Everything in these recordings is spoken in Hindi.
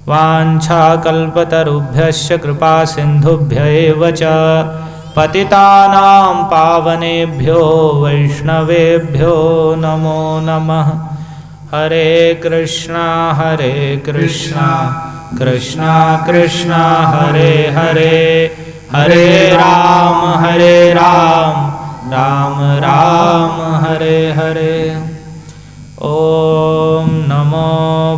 वाञ्छाकल्पतरुभ्यश्च कृपा सिन्धुभ्य एव च पतितानां पावनेभ्यो वैष्णवेभ्यो नमो नमः। हरे कृष्णा कृष्णा कृष्णा हरे हरे, हरे राम राम राम हरे हरे। ओम नमो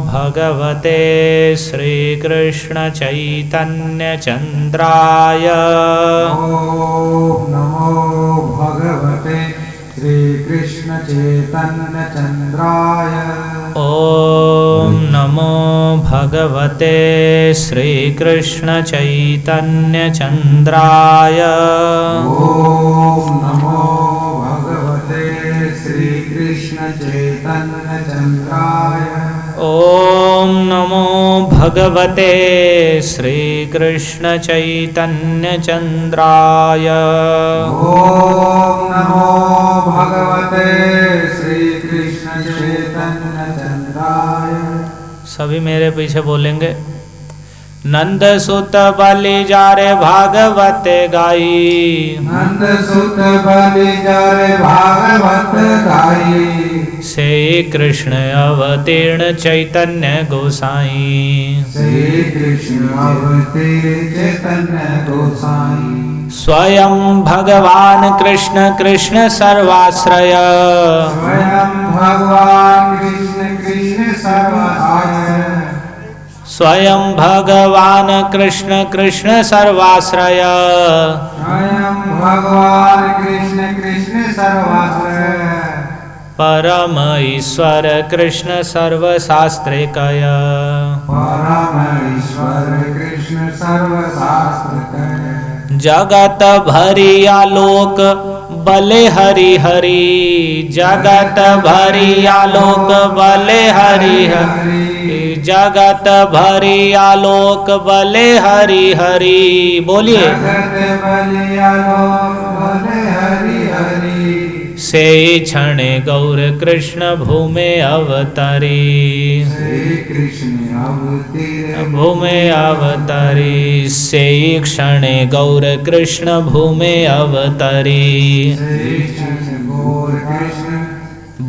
भगवते श्रीकृष्ण चैतन्य चंद्राय। ओम नमो भगवते श्रीकृष्ण चैतन्य चंद्राय। ओम नमो भगवते श्रीकृष्ण चैतन्य चंद्राय। ओम नमो भगवते श्रीकृष्ण चैतन्य चंद्राय। ओम नमो भगवते श्रीकृष्ण चैतन्य चंद्राय। ओम नमो भगवते श्रीकृष्ण चैतन्य चंद्राय। सभी मेरे पीछे बोलेंगे। नंद सुत बलि जारे भागवत गाई, नंद सुत बलि जारे भागवत गाई। से कृष्ण अवतीर्ण चैतन्य गोसाई, श्री कृष्ण अवतीर्ण चैतन्य गोसाई। स्वयं भगवान कृष्ण कृष्ण सर्वाश्रय, स्वयं भगवान कृष्ण कृष्ण सर्वाश्रय। स्वयं भगवान कृष्ण कृष्ण सर्वाश्रय, स्वयं भगवान कृष्ण कृष्ण सर्वाश्रय। परम ईश्वर कृष्ण सर्वशास्त्रिकय, परम ईश्वर कृष्ण सर्वशास्त्रकय। जगत भरिया लोक बले हरि हरि, जगत भरिया लोक बले हरि हरि, जगत भरिया लोक बले हरि हरि। बोलिए। जगत भरिया लोक बले हरि हरि। से क्षण गौर कृष्ण भूमे अवतरी, श्री कृष्ण अवतीर्ण भूमे अवतरी, से क्षण गौर कृष्ण भूमे अवतरी, श्री कृष्ण गौर कृष्ण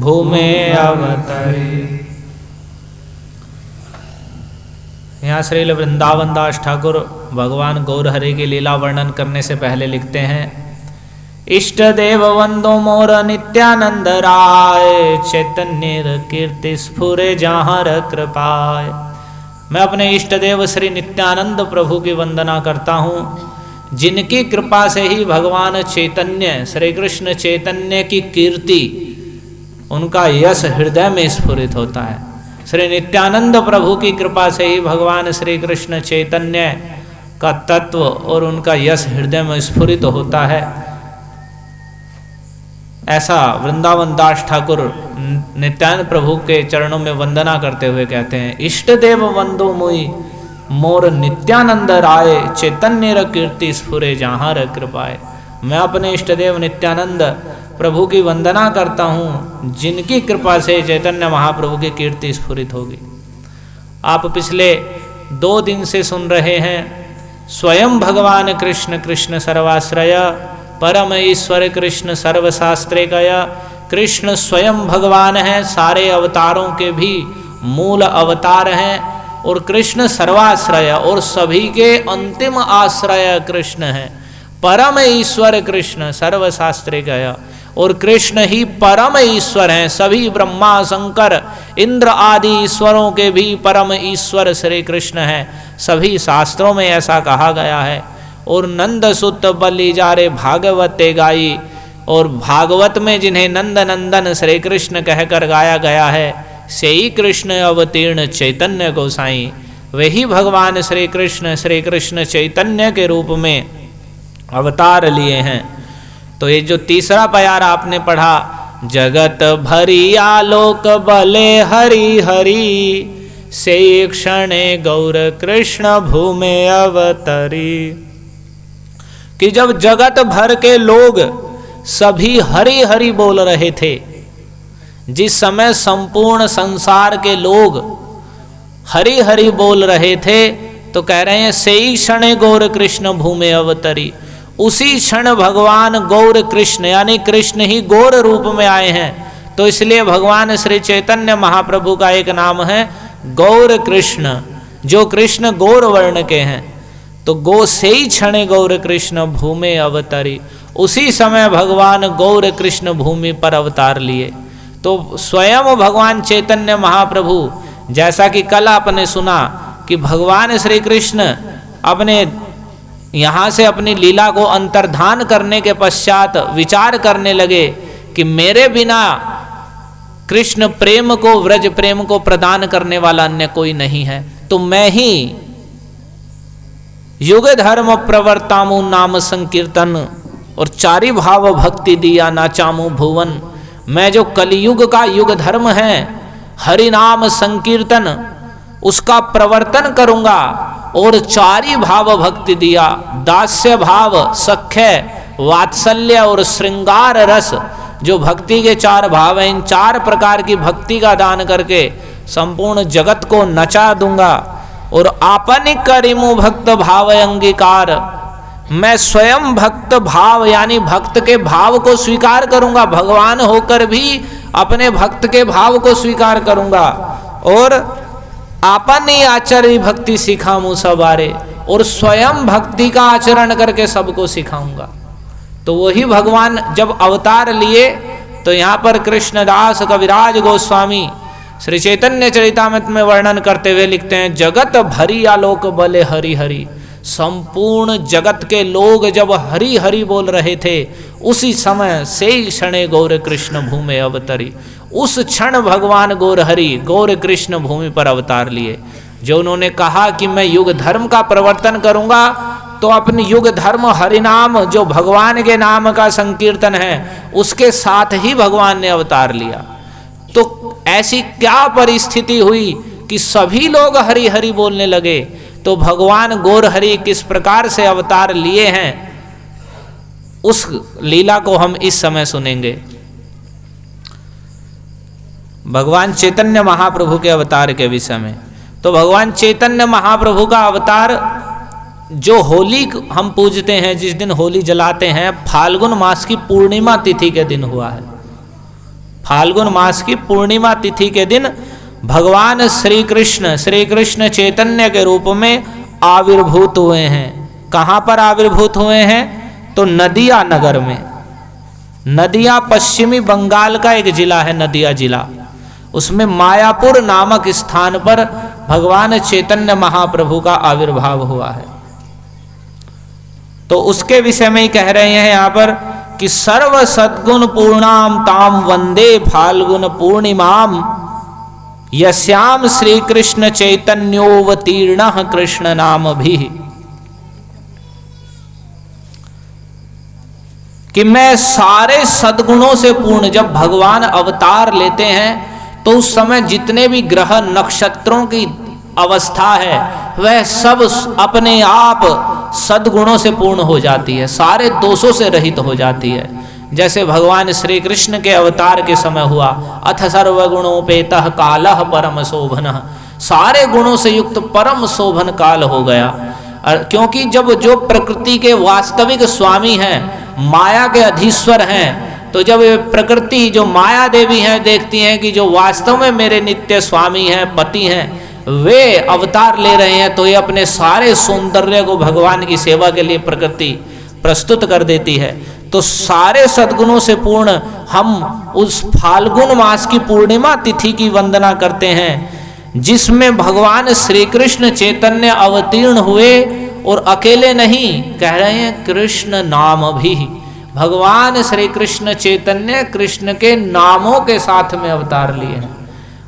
भूमे अवतरी। यहाँ श्रील वृंदावन दास ठाकुर भगवान गौर हरि की लीला वर्णन करने से पहले लिखते हैं। इष्ट देव वंदो मोर नित्यानंद राय, चैतन्य कीर्ति स्फुरे जहाँ कृपाय। मैं अपने इष्ट देव श्री नित्यानंद प्रभु की वंदना करता हूँ, जिनकी कृपा से ही भगवान चैतन्य श्री कृष्ण चैतन्य की कीर्ति, उनका यश हृदय में स्फुरित होता है। श्री नित्यानंद प्रभु की कृपा से ही भगवान श्री कृष्ण चैतन्य का तत्व और उनका यश हृदय में स्फुरित होता है। ऐसा वृंदावन दास ठाकुर नित्यानंद प्रभु के चरणों में वंदना करते हुए कहते हैं। इष्ट देव वंदो मुई मोर नित्यानंद राय, चैतन्य कीर्ति स्फुरे जहाँ कृपाए। मैं अपने इष्ट देव नित्यानंद प्रभु की वंदना करता हूँ, जिनकी कृपा से चैतन्य महाप्रभु की कीर्ति स्फुरित होगी। आप पिछले 2 दिन से सुन रहे हैं स्वयं भगवान कृष्ण कृष्ण सर्वाश्रय, परम ईश्वर कृष्ण सर्वशास्त्रिकय। कृष्ण स्वयं भगवान हैं, सारे अवतारों के भी मूल अवतार हैं, और कृष्ण सर्वाश्रय और सभी के अंतिम आश्रय कृष्ण हैं। परम ईश्वर कृष्ण सर्वशास्त्रिकय, और कृष्ण ही परम ईश्वर हैं। सभी ब्रह्मा शंकर इंद्र आदि ईश्वरों के भी परम ईश्वर श्री कृष्ण हैं। सभी शास्त्रों में ऐसा कहा गया है। और नंद सुत बलि जारे भागवते गाई, और भागवत में जिन्हें नंद नंदन श्री कृष्ण कहकर गाया गया है, से ही कृष्ण अवतीर्ण चैतन्य गोसाई, वही भगवान श्री कृष्ण चैतन्य के रूप में अवतार लिए हैं। तो ये जो तीसरा प्यारा आपने पढ़ा, जगत भरिया लोक बले हरि हरि, से क्षणे गौर कृष्ण भूमे अवतरी। कि जब जगत भर के लोग सभी हरि हरि बोल रहे थे, जिस समय संपूर्ण संसार के लोग हरि हरि बोल रहे थे तो कह रहे हैं से ही क्षण गौर कृष्ण भूमि अवतरी, उसी क्षण भगवान गौर कृष्ण यानी कृष्ण ही गौर रूप में आए हैं। तो इसलिए भगवान श्री चैतन्य महाप्रभु का एक नाम है गौर कृष्ण, जो कृष्ण गौर वर्ण के हैं। तो गो से ही क्षण गौर कृष्ण भूमि अवतरी, उसी समय भगवान गौर कृष्ण भूमि पर अवतार लिए। तो स्वयं भगवान चैतन्य महाप्रभु, जैसा कि कल आपने सुना कि भगवान श्री कृष्ण अपने यहाँ से अपनी लीला को अंतर्धान करने के पश्चात विचार करने लगे कि मेरे बिना कृष्ण प्रेम को, व्रज प्रेम को प्रदान करने वाला अन्य कोई नहीं है, तो मैं ही युग धर्म प्रवर्तामु नाम संकीर्तन और चारि भाव भक्ति दिया नाचामु भुवन। मैं जो कलियुग का युग धर्म है हरि नाम संकीर्तन, उसका प्रवर्तन करूंगा और चारि भाव भक्ति दिया, दास्य भाव, सख्य, वात्सल्य और श्रृंगार रस, जो भक्ति के चार भाव हैं, इन चार प्रकार की भक्ति का दान करके संपूर्ण जगत को नचा दूंगा। और आपन करिमु भक्त भाव अंगीकार, मैं स्वयं भक्त भाव यानी भक्त के भाव को स्वीकार करूंगा, भगवान होकर भी अपने भक्त के भाव को स्वीकार करूंगा। और आपन ही आचर्य भक्ति सिखाऊं सवारे, और स्वयं भक्ति का आचरण करके सबको सिखाऊंगा। तो वही भगवान जब अवतार लिए तो यहाँ पर कृष्णदास कविराज गोस्वामी श्री चैतन्य चरितामृत में वर्णन करते हुए लिखते हैं, जगत भरी आलोक बले हरि हरि। संपूर्ण जगत के लोग जब हरि हरि बोल रहे थे उसी समय से क्षणे गौर कृष्ण भूमि अवतरी, उस क्षण भगवान गौर हरि गौर कृष्ण भूमि पर अवतार लिए। जो उन्होंने कहा कि मैं युग धर्म का प्रवर्तन करूंगा, तो अपने युग धर्म हरिनाम जो भगवान के नाम का संकीर्तन है उसके साथ ही भगवान ने अवतार लिया। तो ऐसी क्या परिस्थिति हुई कि सभी लोग हरि हरि बोलने लगे। तो भगवान गौर हरि किस प्रकार से अवतार लिए हैं उस लीला को हम इस समय सुनेंगे। भगवान चैतन्य महाप्रभु के अवतार के विषय में। तो भगवान चैतन्य महाप्रभु का अवतार जो होली हम पूजते हैं, जिस दिन होली जलाते हैं, फाल्गुन मास की पूर्णिमा तिथि के दिन हुआ है। फाल्गुन मास की पूर्णिमा तिथि के दिन भगवान श्री कृष्ण चैतन्य के रूप में आविर्भूत हुए हैं। कहाँ पर आविर्भूत हुए हैं? तो नदिया नगर में। नदिया पश्चिमी बंगाल का एक जिला है, नदिया जिला। उसमें मायापुर नामक स्थान पर भगवान चैतन्य महाप्रभु का आविर्भाव हुआ है। तो उसके विषय में ही कह रहे हैं यहाँ पर कि सर्व सद्गुण पूर्णाम ताम वंदे फाल्गुन पूर्णिमाम, यस्याम श्री कृष्ण चैतन्योवतीर्ण कृष्ण नाम भी। कि मैं सारे सद्गुणों से पूर्ण, जब भगवान अवतार लेते हैं तो उस समय जितने भी ग्रह नक्षत्रों की अवस्था है वह सब अपने आप सद्गुणों से पूर्ण हो जाती है, सारे दोषों से रहित हो जाती है। जैसे भगवान श्री कृष्ण के अवतार के समय हुआ, अथ सर्वगुणोपेतः कालः परम शोभनः, सारे गुणों से युक्त परम शोभन काल हो गया। क्योंकि जब जो प्रकृति के वास्तविक स्वामी हैं, माया के अधीश्वर हैं, तो जब प्रकृति जो माया देवी हैं देखती हैं कि जो वास्तव में मेरे नित्य स्वामी हैं, पति हैं, वे अवतार ले रहे हैं, तो ये अपने सारे सौंदर्य को भगवान की सेवा के लिए प्रकृति प्रस्तुत कर देती है। तो सारे सद्गुणों से पूर्ण हम उस फाल्गुन मास की पूर्णिमा तिथि की वंदना करते हैं, जिसमें भगवान श्री कृष्ण चैतन्य अवतीर्ण हुए। और अकेले नहीं, कह रहे हैं कृष्ण नाम भी। भगवान श्री कृष्ण चैतन्य कृष्ण के नामों के साथ में अवतार लिए हैं।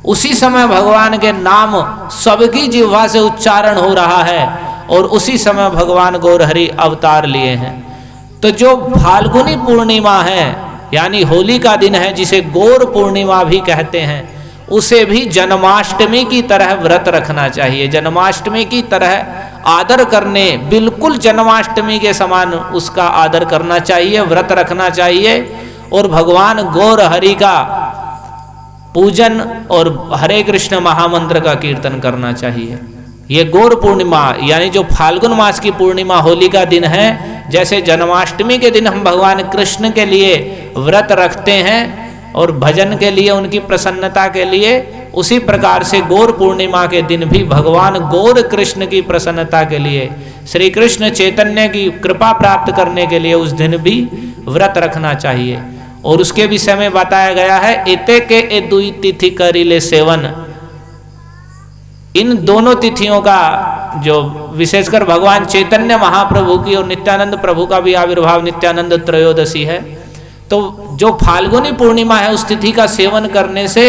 उसी समय भगवान के नाम सबकी जिह्वा से उच्चारण हो रहा है और उसी समय भगवान गौर हरि अवतार लिए हैं। तो जो फाल्गुनी पूर्णिमा है यानी होली का दिन है, जिसे गौर पूर्णिमा भी कहते हैं, उसे भी जन्माष्टमी की तरह व्रत रखना चाहिए, जन्माष्टमी की तरह आदर करने, बिल्कुल जन्माष्टमी के समान उसका आदर करना चाहिए, व्रत रखना चाहिए। और भगवान गौर हरि का पूजन और हरे कृष्ण महामंत्र का कीर्तन करना चाहिए। ये गौर पूर्णिमा यानी जो फाल्गुन मास की पूर्णिमा होली का दिन है, जैसे जन्माष्टमी के दिन हम भगवान कृष्ण के लिए व्रत रखते हैं और भजन के लिए, उनकी प्रसन्नता के लिए, उसी प्रकार से गौर पूर्णिमा के दिन भी भगवान गौर कृष्ण की प्रसन्नता के लिए, श्री कृष्ण चैतन्य की कृपा प्राप्त करने के लिए उस दिन भी व्रत रखना चाहिए। और उसके विषय में बताया गया है, एते के ए दुई तिथि करिले सेवन। इन दोनों तिथियों का जो विशेषकर भगवान चैतन्य महाप्रभु की और नित्यानंद प्रभु का भी आविर्भाव नित्यानंद त्रयोदशी है, तो जो फाल्गुनी पूर्णिमा है उस तिथि का सेवन करने से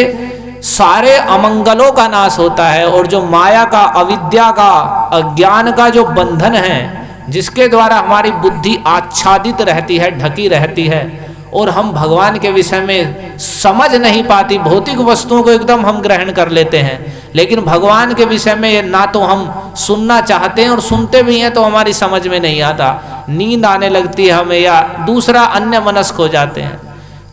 सारे अमंगलों का नाश होता है। और जो माया का, अविद्या का, अज्ञान का जो बंधन है, जिसके द्वारा हमारी बुद्धि आच्छादित रहती है, ढकी रहती है और हम भगवान के विषय में समझ नहीं पाती, भौतिक वस्तुओं को एकदम हम ग्रहण कर लेते हैं, लेकिन भगवान के विषय में ना तो हम सुनना चाहते हैं और सुनते भी हैं तो हमारी समझ में नहीं आता, नींद आने लगती है हमें या दूसरा अन्य मनस्क हो जाते हैं,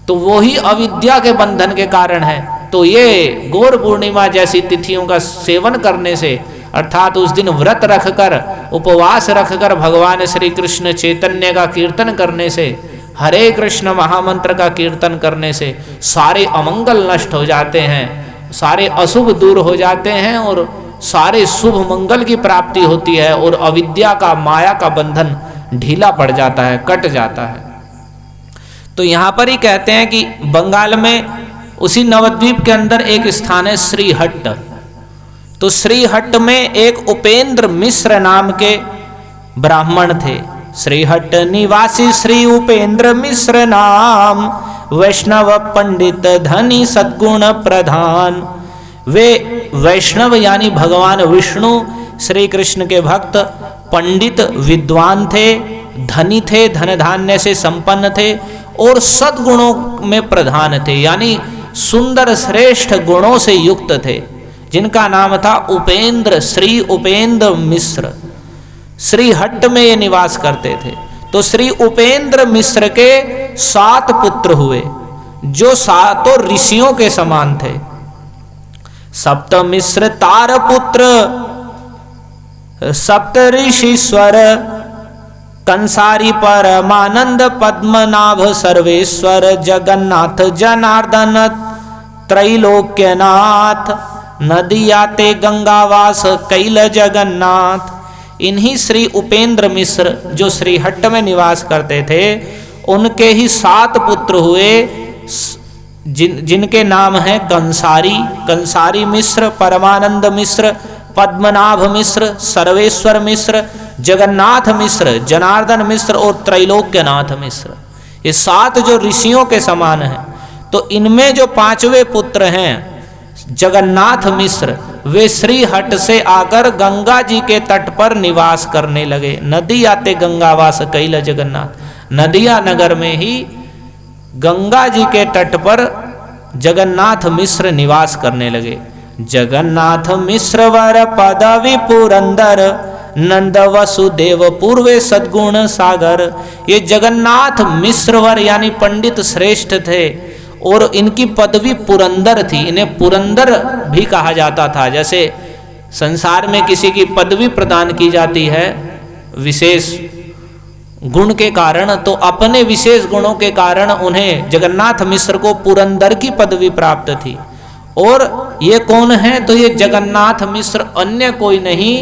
तो वही अविद्या के बंधन के कारण है। तो ये गौर पूर्णिमा जैसी तिथियों का सेवन करने से, अर्थात उस दिन व्रत रखकर, उपवास रखकर भगवान श्री कृष्ण चैतन्य का कीर्तन करने से, हरे कृष्ण महामंत्र का कीर्तन करने से सारे अमंगल नष्ट हो जाते हैं, सारे अशुभ दूर हो जाते हैं और सारे शुभ मंगल की प्राप्ति होती है और अविद्या का, माया का बंधन ढीला पड़ जाता है, कट जाता है। तो यहाँ पर ही कहते हैं कि बंगाल में उसी नवद्वीप के अंदर एक स्थान है श्रीहट्ट। तो श्रीहट्ट में एक उपेंद्र मिश्र नाम के ब्राह्मण थे। श्रीहट्ट निवासी श्री उपेंद्र मिश्र नाम, वैष्णव पंडित धनी सद्गुण प्रधान। वे वैष्णव यानी भगवान विष्णु श्री कृष्ण के भक्त, पंडित विद्वान थे, धनी थे, धन धान्य से संपन्न थे और सद्गुणों में प्रधान थे, यानी सुंदर श्रेष्ठ गुणों से युक्त थे, जिनका नाम था उपेंद्र, श्री उपेंद्र मिश्र। श्रीहट्ट में ये निवास करते थे। तो श्री उपेंद्र मिश्र के 7 पुत्र हुए, जो 7 ऋषियों के समान थे। सप्त मिश्र तार पुत्र, सप्त ऋषिश्वर, कंसारी परमानंद पद्मनाभ सर्वेश्वर, जगन्नाथ जनार्दन त्रैलोक्यनाथ, नदियाते गंगावास कैल जगन्नाथ। इन्हीं श्री उपेंद्र मिश्र जो श्रीहट्ट में निवास करते थे, उनके ही 7 पुत्र हुए, जिनके नाम हैं कंसारी मिश्र, परमानंद मिश्र, पद्मनाभ मिश्र, सर्वेश्वर मिश्र, जगन्नाथ मिश्र, जनार्दन मिश्र और त्रैलोक्यनाथ मिश्र। ये 7 जो ऋषियों के समान हैं। तो इनमें जो 5वें पुत्र हैं जगन्नाथ मिश्र, वे श्रीहट्ट से आकर गंगा जी के तट पर निवास करने लगे। नदी आते गंगावास कैल जगन्नाथ, नदिया नगर में ही गंगा जी के तट पर जगन्नाथ मिश्र निवास करने लगे। जगन्नाथ मिश्र वर पदवी पुरंदर, नंद वसुदेव पूर्वे सद्गुण सागर। ये जगन्नाथ मिश्रवर यानी पंडित श्रेष्ठ थे और इनकी पदवी पुरंदर थी। इन्हें पुरंदर भी कहा जाता था। जैसे संसार में किसी की पदवी प्रदान की जाती है विशेष गुण के कारण, तो अपने विशेष गुणों के कारण उन्हें जगन्नाथ मिश्र को पुरंदर की पदवी प्राप्त थी। और ये कौन है? तो ये जगन्नाथ मिश्र अन्य कोई नहीं,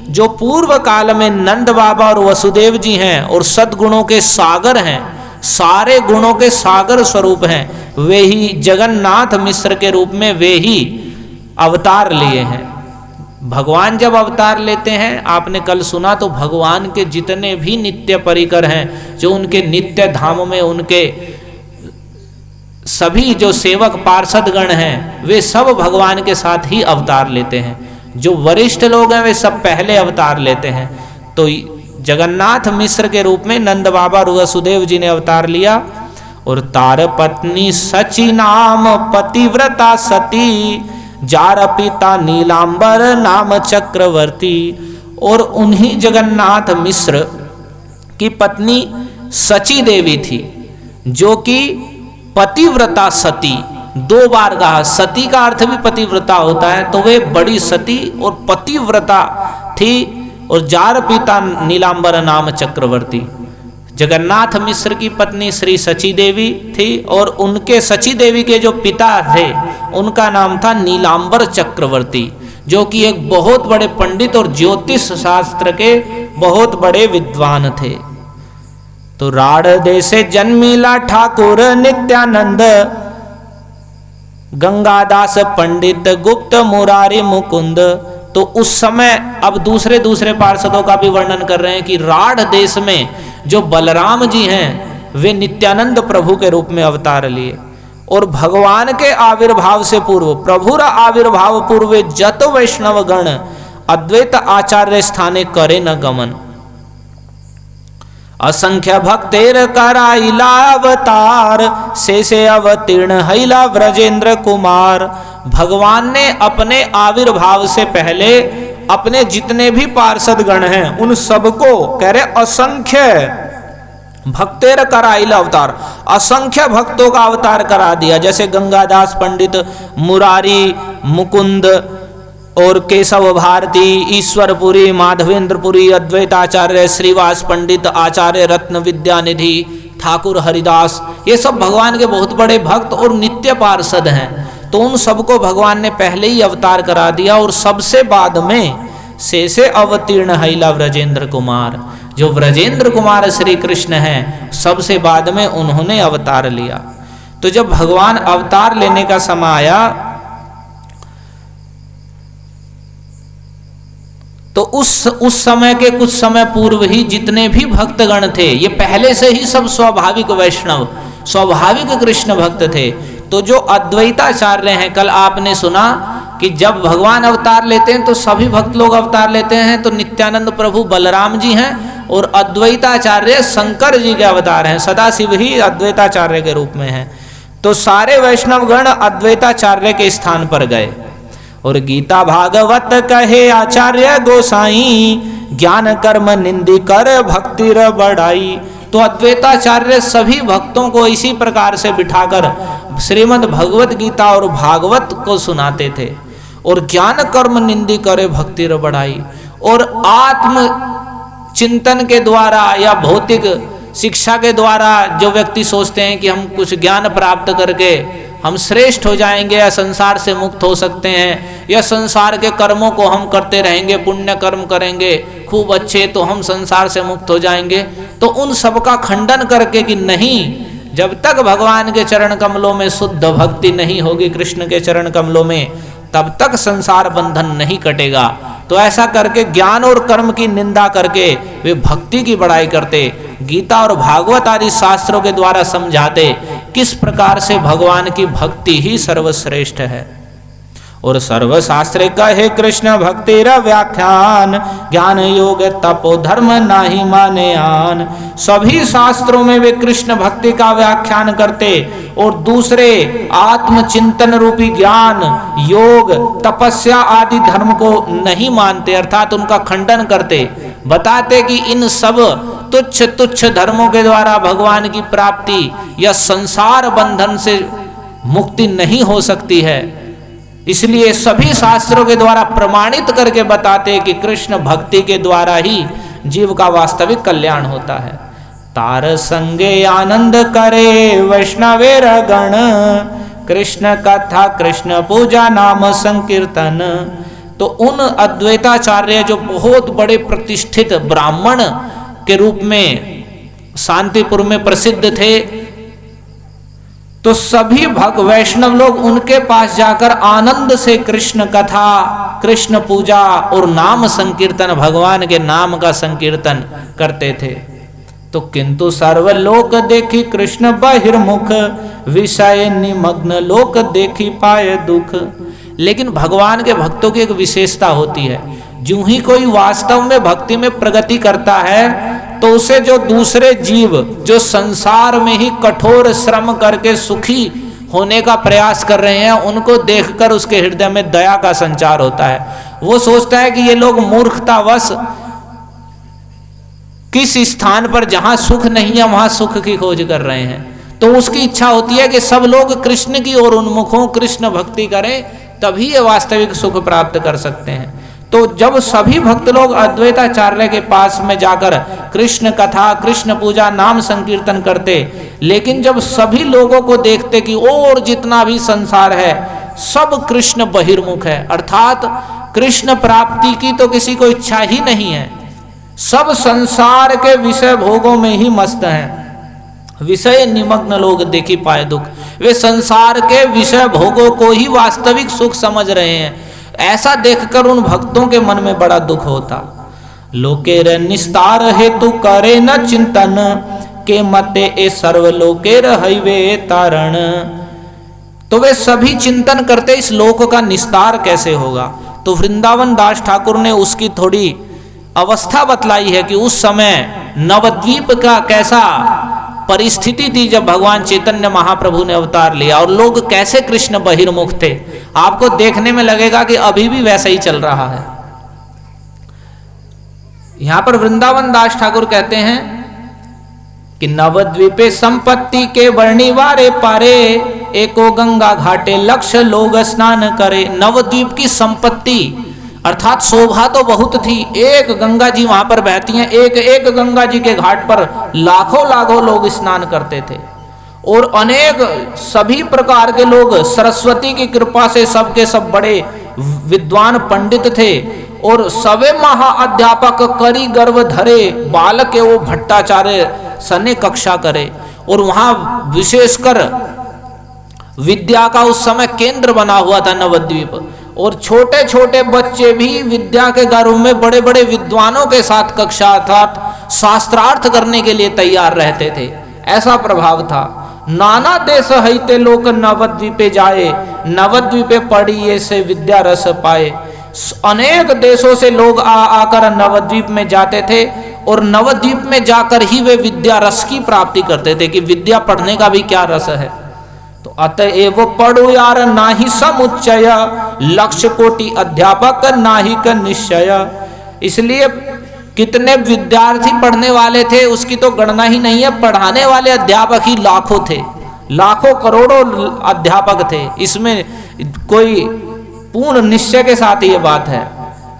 जो पूर्व काल में नंद बाबा और वसुदेव जी हैं और सद्गुणों के सागर हैं, सारे गुणों के सागर स्वरूप हैं। वे ही जगन्नाथ मिश्र के रूप में वे ही अवतार लिए हैं। भगवान जब अवतार लेते हैं, आपने कल सुना, तो भगवान के जितने भी नित्य परिकर हैं, जो उनके नित्य धाम में उनके सभी जो सेवक पार्षद गण हैं, वे सब भगवान के साथ ही अवतार लेते हैं। जो वरिष्ठ लोग हैं वे सब पहले अवतार लेते हैं। तो जगन्नाथ मिश्र के रूप में नंद बाबा और वसुदेव जी ने अवतार लिया। और तार पत्नी सची नाम पतिव्रता सती, जार पिता नीलांबर नाम चक्रवर्ती। और उन्हीं जगन्नाथ मिश्र की पत्नी सची देवी थी, जो कि पतिव्रता सती, 2 बार कहा। सती का अर्थ भी पतिव्रता होता है, तो वे बड़ी सती और पतिव्रता थी। और जार पिता नीलांबर नाम चक्रवर्ती, जगन्नाथ मिश्र की पत्नी श्री सची देवी थी और उनके सची देवी के जो पिता थे उनका नाम था नीलांबर चक्रवर्ती, जो कि एक बहुत बड़े पंडित और ज्योतिष शास्त्र के बहुत बड़े विद्वान थे। तो राड़ देशे जन्मीला ठाकुर नित्यानंद, गंगादास पंडित गुप्त मुरारी मुकुंद। तो उस समय अब दूसरे पार्षदों का भी वर्णन कर रहे हैं कि राढ़ देश में जो बलराम जी हैं वे नित्यानंद प्रभु के रूप में अवतार लिए और भगवान के आविर्भाव से पूर्व, प्रभुर आविर्भाव पूर्व जत वैष्णव गण अद्वैत आचार्य स्थाने करे न गमन। असंख्य भक्तेर कराइला अवतार, से अवतीर्ण हैला व्रजेंद्र कुमार। भगवान ने अपने आविर्भाव से पहले अपने जितने भी पार्षद गण हैं उन सबको कह रहे असंख्य भक्तेर कराइला अवतार, असंख्य भक्तों का अवतार करा दिया। जैसे गंगादास पंडित, मुरारी, मुकुंद और केशव भारती, ईश्वरपुरी, माधवेंद्रपुरी, अद्वैताचार्य, श्रीवास पंडित, आचार्य रत्न विद्यानिधि, ठाकुर हरिदास, ये सब भगवान के बहुत बड़े भक्त और नित्य पार्षद हैं। तो उन सबको भगवान ने पहले ही अवतार करा दिया और सबसे बाद में से अवतीर्ण हैला व्रजेंद्र कुमार, जो व्रजेंद्र कुमार श्री कृष्ण हैं, सबसे बाद में उन्होंने अवतार लिया। तो जब भगवान अवतार लेने का समय आया तो उस समय के कुछ समय पूर्व ही जितने भी भक्तगण थे ये पहले से ही सब स्वाभाविक वैष्णव, स्वाभाविक कृष्ण भक्त थे। तो जो अद्वैताचार्य हैं, कल आपने सुना कि जब भगवान अवतार लेते हैं तो सभी भक्त लोग अवतार लेते हैं। तो नित्यानंद प्रभु बलराम जी हैं और अद्वैताचार्य शंकर जी के अवतार हैं, सदाशिव ही अद्वैताचार्य के रूप में हैं। तो सारे वैष्णवगण अद्वैताचार्य के स्थान पर गए और गीता भागवत कहे आचार्य गोसाई, ज्ञान कर्म निंदी कर भक्ति र बढ़ाई। तो अद्वैताचार्य सभी भक्तों को इसी प्रकार से बिठाकर श्रीमद् भगवत गीता और भागवत को सुनाते थे और ज्ञान कर्म निंदी करे भक्ति र बढ़ाई। और आत्म चिंतन के द्वारा या भौतिक शिक्षा के द्वारा जो व्यक्ति सोचते हैं कि हम कुछ ज्ञान प्राप्त करके हम श्रेष्ठ हो जाएंगे या संसार से मुक्त हो सकते हैं या संसार के कर्मों को हम करते रहेंगे, पुण्य कर्म करेंगे खूब अच्छे तो हम संसार से मुक्त हो जाएंगे, तो उन सब का खंडन करके कि नहीं, जब तक भगवान के चरण कमलों में शुद्ध भक्ति नहीं होगी, कृष्ण के चरण कमलों में, तब तक संसार बंधन नहीं कटेगा। तो ऐसा करके ज्ञान और कर्म की निंदा करके वे भक्ति की बड़ाई करते, गीता और भागवत आदि शास्त्रों के द्वारा समझाते किस प्रकार से भगवान की भक्ति ही सर्वश्रेष्ठ है। और सर्वशास्त्र कहे कृष्ण भक्ति र व्याख्यान, ज्ञान योग तपो धर्म नाही माने आन। सभी शास्त्रों में वे कृष्ण भक्ति का व्याख्यान करते और दूसरे आत्मचिंतन रूपी ज्ञान, योग, तपस्या आदि धर्म को नहीं मानते, अर्थात उनका खंडन करते, बताते कि इन सब तुच्छ तुच्छ धर्मों के द्वारा भगवान की प्राप्ति या संसार बंधन से मुक्ति नहीं हो सकती है। इसलिए सभी शास्त्रों के द्वारा प्रमाणित करके बताते कि कृष्ण भक्ति के द्वारा ही जीव का वास्तविक कल्याण होता है। तार संगे आनंद करे वैष्णवेर गण, कृष्ण कथा कृष्ण पूजा नाम संकीर्तन। तो उन अद्वैताचार्य जो बहुत बड़े प्रतिष्ठित ब्राह्मण के रूप में शांतिपुर में प्रसिद्ध थे, तो सभी भक्त वैष्णव लोग उनके पास जाकर आनंद से कृष्ण कथा, कृष्ण पूजा और नाम संकीर्तन, भगवान के नाम का संकीर्तन करते थे। तो किंतु सर्वलोक देखी कृष्ण बहिर्मुख, विषय निमग्न लोक देखी पाए दुख। लेकिन भगवान के भक्तों की एक विशेषता होती है, जो ही कोई वास्तव में भक्ति में प्रगति करता है तो उसे जो दूसरे जीव जो संसार में ही कठोर श्रम करके सुखी होने का प्रयास कर रहे हैं, उनको देखकर उसके हृदय में दया का संचार होता है। वो सोचता है कि ये लोग मूर्खतावश किस स्थान पर जहां सुख नहीं है वहां सुख की खोज कर रहे हैं, तो उसकी इच्छा होती है कि सब लोग कृष्ण की ओर उन्मुख हों, कृष्ण भक्ति करें, तभी ये वास्तविक सुख प्राप्त कर सकते हैं। तो जब सभी भक्त लोग अद्वैताचार्य के पास में जाकर कृष्ण कथा, कृष्ण पूजा, नाम संकीर्तन करते, लेकिन जब सभी लोगों को देखते कि और जितना भी संसार है सब कृष्ण बहिर्मुख है, अर्थात कृष्ण प्राप्ति की तो किसी को इच्छा ही नहीं है, सब संसार के विषय भोगों में ही मस्त हैं। विषय निमग्न लोग देखी पाए दुख, वे संसार के विषय भोगों को ही वास्तविक सुख समझ रहे हैं। ऐसा देखकर उन भक्तों के मन में बड़ा दुख होता। लोकेर निस्तार हेतु करे न चिंतन, के मते ए सर्वलोकेर हईवे तारण। तो वे सभी चिंतन करते इस लोक का निस्तार कैसे होगा। तो वृंदावन दास ठाकुर ने उसकी थोड़ी अवस्था बतलाई है कि उस समय नवद्वीप का कैसा परिस्थिति थी जब भगवान चैतन्य महाप्रभु ने अवतार लिया, और लोग कैसे कृष्ण बहिर्मुख थे। आपको देखने में लगेगा कि अभी भी वैसा ही चल रहा है। यहां पर वृंदावन दास ठाकुर कहते हैं कि नवद्वीपे संपत्ति के वर्णिवारे पारे, एको गंगा घाटे लक्ष्य लोग स्नान करे। नवद्वीप की संपत्ति अर्थात शोभा तो बहुत थी, एक गंगा जी वहां पर बहती हैं, एक एक गंगा जी के घाट पर लाखों लाखों लोग स्नान करते थे, और अनेक सभी प्रकार के लोग, सरस्वती की कृपा से सबके सब बड़े विद्वान पंडित थे, और सवे महाअध्यापक करी गर्भ धरे, बालक के वो भट्टाचार्य सने कक्षा करे। और वहां विशेषकर विद्या का उस समय केंद्र बना हुआ था नवद्वीप, और छोटे छोटे बच्चे भी विद्या के गर्भ में बड़े बड़े विद्वानों के साथ कक्षा अर्थात शास्त्रार्थ करने के लिए तैयार रहते थे। ऐसा प्रभाव था। नाना देश हईते लोक नवद्वीपे जाए, नवद्वीपे पढ़िए से विद्या रस पाए। अनेक देशों से लोग आकर नवद्वीप में जाते थे, और नवद्वीप में जाकर ही वे विद्या रस की प्राप्ति करते थे कि विद्या पढ़ने का भी क्या रस है। तो अतएव पढ़ो यार नाही समुच्चय, लक्ष्य कोटि अध्यापक नाही का निश्चय। इसलिए कितने विद्यार्थी पढ़ने वाले थे उसकी तो गणना ही नहीं है, पढ़ाने वाले अध्यापक ही लाखों थे, लाखों करोड़ों अध्यापक थे। इसमें कोई पूर्ण निश्चय के साथ ये बात है।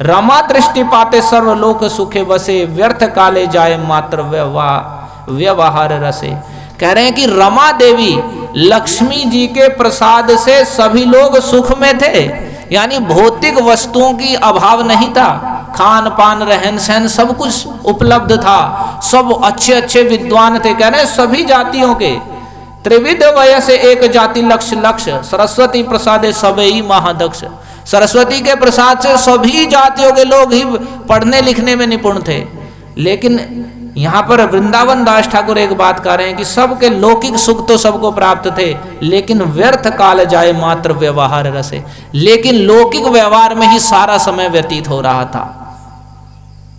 रमा दृष्टि पाते सर्वलोक सुखे बसे, व्यर्थ काले जाए मात्र व्यवहार रसे। कह रहे हैं कि रमा देवी लक्ष्मी जी के प्रसाद से सभी लोग सुख में थे, यानी भौतिक वस्तुओं की अभाव नहीं था, खान पान रहन सहन सब कुछ उपलब्ध था, सब अच्छे अच्छे विद्वान थे। कह रहे हैं सभी जातियों के, त्रिविध वयस एक जाति लक्ष्य लक्ष्य, सरस्वती प्रसादे सबई महादक्ष। सरस्वती के प्रसाद से सभी जातियों के लोग ही पढ़ने लिखने में निपुण थे। लेकिन यहाँ पर वृंदावन दास ठाकुर एक बात कह रहे हैं कि सबके लौकिक सुख तो सबको प्राप्त थे, लेकिन व्यर्थ काल जाए मात्र व्यवहार रसे। लेकिन लौकिक व्यवहार में ही सारा समय व्यतीत हो रहा था।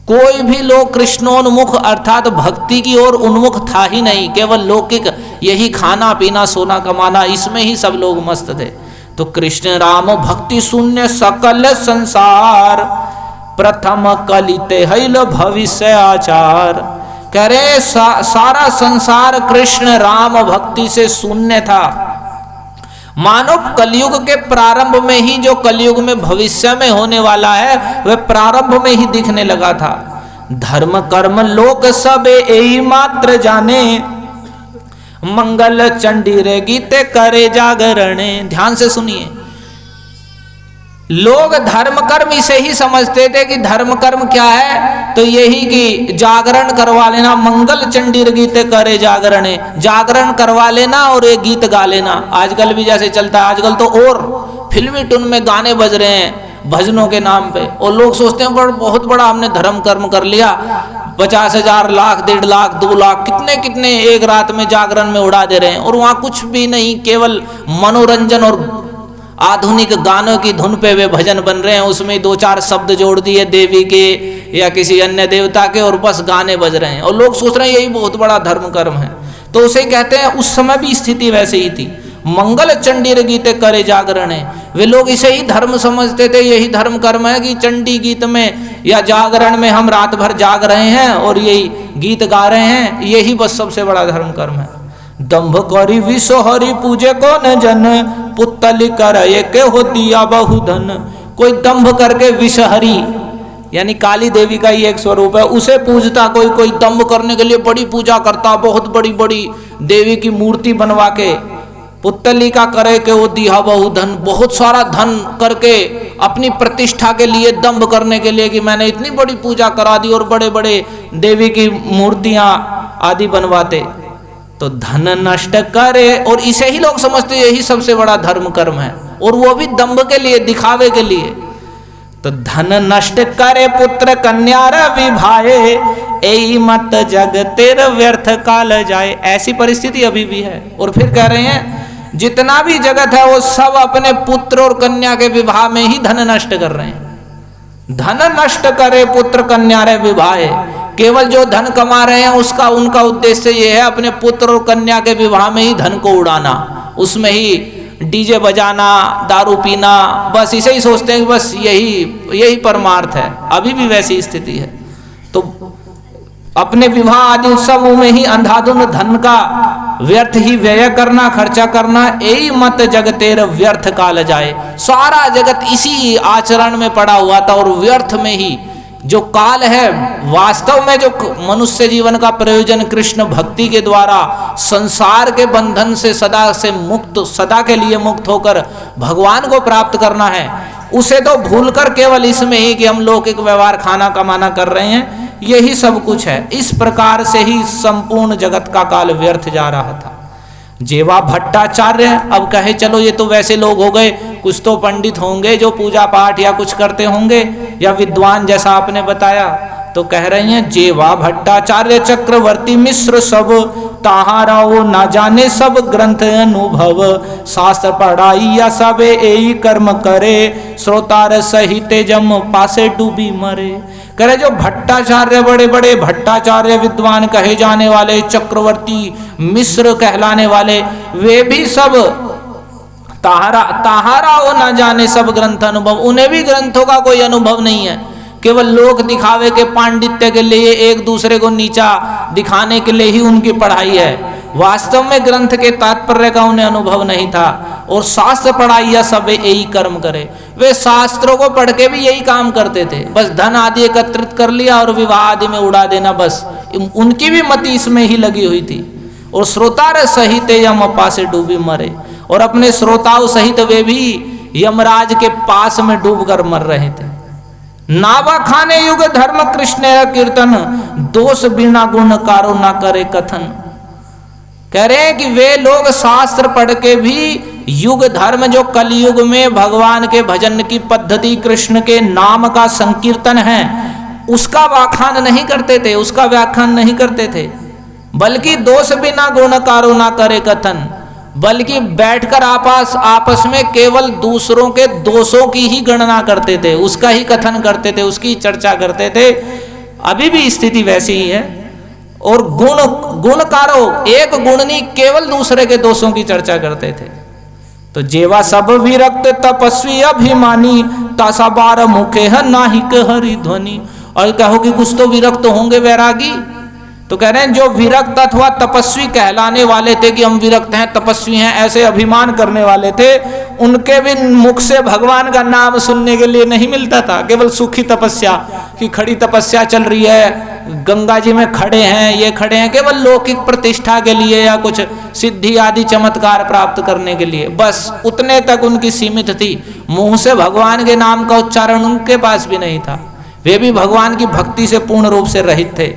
कोई भी लोग कृष्णोन्मुख अर्थात भक्ति की ओर उन्मुख था ही नहीं, केवल लौकिक यही खाना पीना सोना कमाना, इसमें ही सब लोग मस्त थे। तो कृष्ण राम भक्ति शून्य सकल संसार, प्रथम कलिते हैल भविष्य आचार। कह रहे सारा संसार कृष्ण राम भक्ति से शून्य था। मानव कलयुग के प्रारंभ में ही जो कलयुग में भविष्य में होने वाला है वह प्रारंभ में ही दिखने लगा था। धर्म कर्म लोक सब यही मात्र जाने, मंगल चंडी रे गीते करे जागरणे। ध्यान से सुनिए, लोग धर्म कर्म इसे ही समझते थे कि धर्म कर्म क्या है, तो यही कि जागरण करवा लेना, मंगल चंडीर गीत करे जागरणे, जागरण करवा लेना और एक गीत गा लेना। आजकल भी जैसे चलता है, आजकल तो और फिल्मी टून में गाने बज रहे हैं भजनों के नाम पे, और लोग सोचते हैं बहुत बड़ा हमने धर्म कर्म कर लिया, 50,000 लाख 1.5 लाख 2 लाख कितने कितने एक रात में जागरण में उड़ा दे रहे हैं, और वहाँ कुछ भी नहीं, केवल मनोरंजन और आधुनिक गानों की धुन पे वे भजन बन रहे हैं। उसमें 2-4 शब्द जोड़ दिए देवी के या किसी अन्य देवता के, और बस गाने बज रहे हैं, और लोग सोच रहे हैं यही बहुत बड़ा धर्म कर्म है। तो उसे कहते हैं उस समय भी स्थिति वैसे ही थी। मंगल चंडीर गीते करे जागरण है, वे लोग इसे ही धर्म समझते थे, यही धर्म कर्म है कि चंडी गीत में या जागरण में हम रात भर जाग रहे हैं और यही गीत गा रहे हैं, यही बस सबसे बड़ा धर्म कर्म है। दंभ करी विष हरि पूजे को न जन, पुतली कर के हो दिया बहु धन। कोई दंभ करके विष हरि यानी काली देवी का ही एक स्वरूप है, उसे पूजता, कोई कोई दंभ करने के लिए बड़ी पूजा करता, बहुत बड़ी बड़ी देवी की मूर्ति बनवा के। पुतली का करे के वो दिया बहु धन, बहुत सारा धन करके अपनी प्रतिष्ठा के लिए दंभ करने के लिए कि मैंने इतनी बड़ी पूजा करा दी, और बड़े बड़े देवी की मूर्तियां आदि बनवाते। तो धन नष्ट करे, और इसे ही लोग समझते यही सबसे बड़ा धर्म कर्म है, और वो भी दंभ के लिए, दिखावे के लिए। तो धन नष्ट करे पुत्र कन्या विभाए, एई मत जग तेर व्यर्थ काल जाए। ऐसी परिस्थिति अभी भी है। और फिर कह रहे हैं जितना भी जगत है वो सब अपने पुत्र और कन्या के विवाह में ही धन नष्ट कर रहे हैं। धन नष्ट करे पुत्र कन्या रे विवाहे, केवल जो धन कमा रहे हैं उसका उनका उद्देश्य ये है अपने पुत्र और कन्या के विवाह में ही धन को उड़ाना, उसमें ही डीजे बजाना, दारू पीना, बस इसे ही सोचते हैं कि बस यही परमार्थ है। अभी भी वैसी स्थिति है। तो अपने विवाह आदि उत्सवों में ही अंधाधुंध धन का व्यर्थ ही व्यय करना, खर्चा करना, यही मत जगतेर व्यर्थ काल जाए। सारा जगत इसी आचरण में पड़ा हुआ था, और व्यर्थ में ही जो काल है, वास्तव में जो मनुष्य जीवन का प्रयोजन कृष्ण भक्ति के द्वारा संसार के बंधन से सदा के लिए मुक्त होकर भगवान को प्राप्त करना है, उसे तो भूलकर केवल इसमें ही कि हम लौकिक व्यवहार, खाना कमाना कर रहे हैं, यही सब कुछ है। इस प्रकार से ही संपूर्ण जगत का काल व्यर्थ जा रहा था। जेवा भट्टाचार्य, अब कहे चलो ये तो वैसे लोग हो गए, कुछ तो पंडित होंगे जो पूजा पाठ या कुछ करते होंगे, या विद्वान जैसा आपने बताया। तो कह रही हैं जेवा भट्टाचार्य चक्रवर्ती मिश्र सब, ताहाराओ ना जाने सब ग्रंथ अनुभव, शास्त्र पढ़ाई या सबे यही कर्म करे, श्रोतार सहित जम पासे डूबी मरे। करे जो भट्टाचार्य, बड़े बड़े भट्टाचार्य विद्वान कहे जाने वाले, चक्रवर्ती मिश्र कहलाने वाले, वे भी सब ताहारा हो ना जाने सब ग्रंथ अनुभव, उन्हें भी ग्रंथों का कोई अनुभव नहीं है, केवल लोक दिखावे के, पांडित्य के लिए, एक दूसरे को नीचा दिखाने के लिए ही उनकी पढ़ाई है। वास्तव में ग्रंथ के तात्पर्य का उन्हें अनुभव नहीं था। और शास्त्र पढ़ाइया सब यही कर्म करे, वे शास्त्रों को पढ़ के भी यही काम करते थे, बस धन आदि एकत्रित कर लिया और विवाह आदि में उड़ा देना, बस उनकी भी मति इसमें ही लगी हुई थी। और श्रोतार सहित यमपा से डूबी मरे, और अपने श्रोताओं सहित वे भी यमराज के पास में डूबकर मर रहे थे। नावा खाने युग धर्म कृष्ण कीर्तन, दोष बिना गुण कारो ना करे कथन। कह रहे हैं कि वे लोग शास्त्र पढ़ के भी युग धर्म, जो कलयुग में भगवान के भजन की पद्धति, कृष्ण के नाम का संकीर्तन है, उसका व्याख्यान नहीं करते थे, उसका व्याख्यान नहीं करते थे, बल्कि दोष बिना गुण कारो ना करे कथन, बल्कि बैठकर आपस में केवल दूसरों के दोषों की ही गणना करते थे, उसका ही कथन करते थे, उसकी चर्चा करते थे। अभी भी स्थिति वैसी ही है। और गुणकारो, एक गुण नहीं, केवल दूसरे के दोषों की चर्चा करते थे। तो जेवा सब विरक्त तपस्वी अभिमानी, तासा बार मुखे है नाहिक हरि ध्वनि। और कहो कि कुछ तो विरक्त होंगे वैरागी, तो कह रहे हैं जो विरक्त अथवा तपस्वी कहलाने वाले थे कि हम विरक्त हैं, तपस्वी हैं, ऐसे अभिमान करने वाले थे, उनके भी मुख से भगवान का नाम सुनने के लिए नहीं मिलता था। केवल सुखी तपस्या, कि खड़ी तपस्या चल रही है, गंगा जी में खड़े हैं, ये खड़े हैं, केवल लौकिक प्रतिष्ठा के लिए या कुछ सिद्धि आदि चमत्कार प्राप्त करने के लिए, बस उतने तक उनकी सीमित थी। मुंह से भगवान के नाम का उच्चारण उनके पास भी नहीं था। वे भी भगवान की भक्ति से पूर्ण रूप से रहित थे।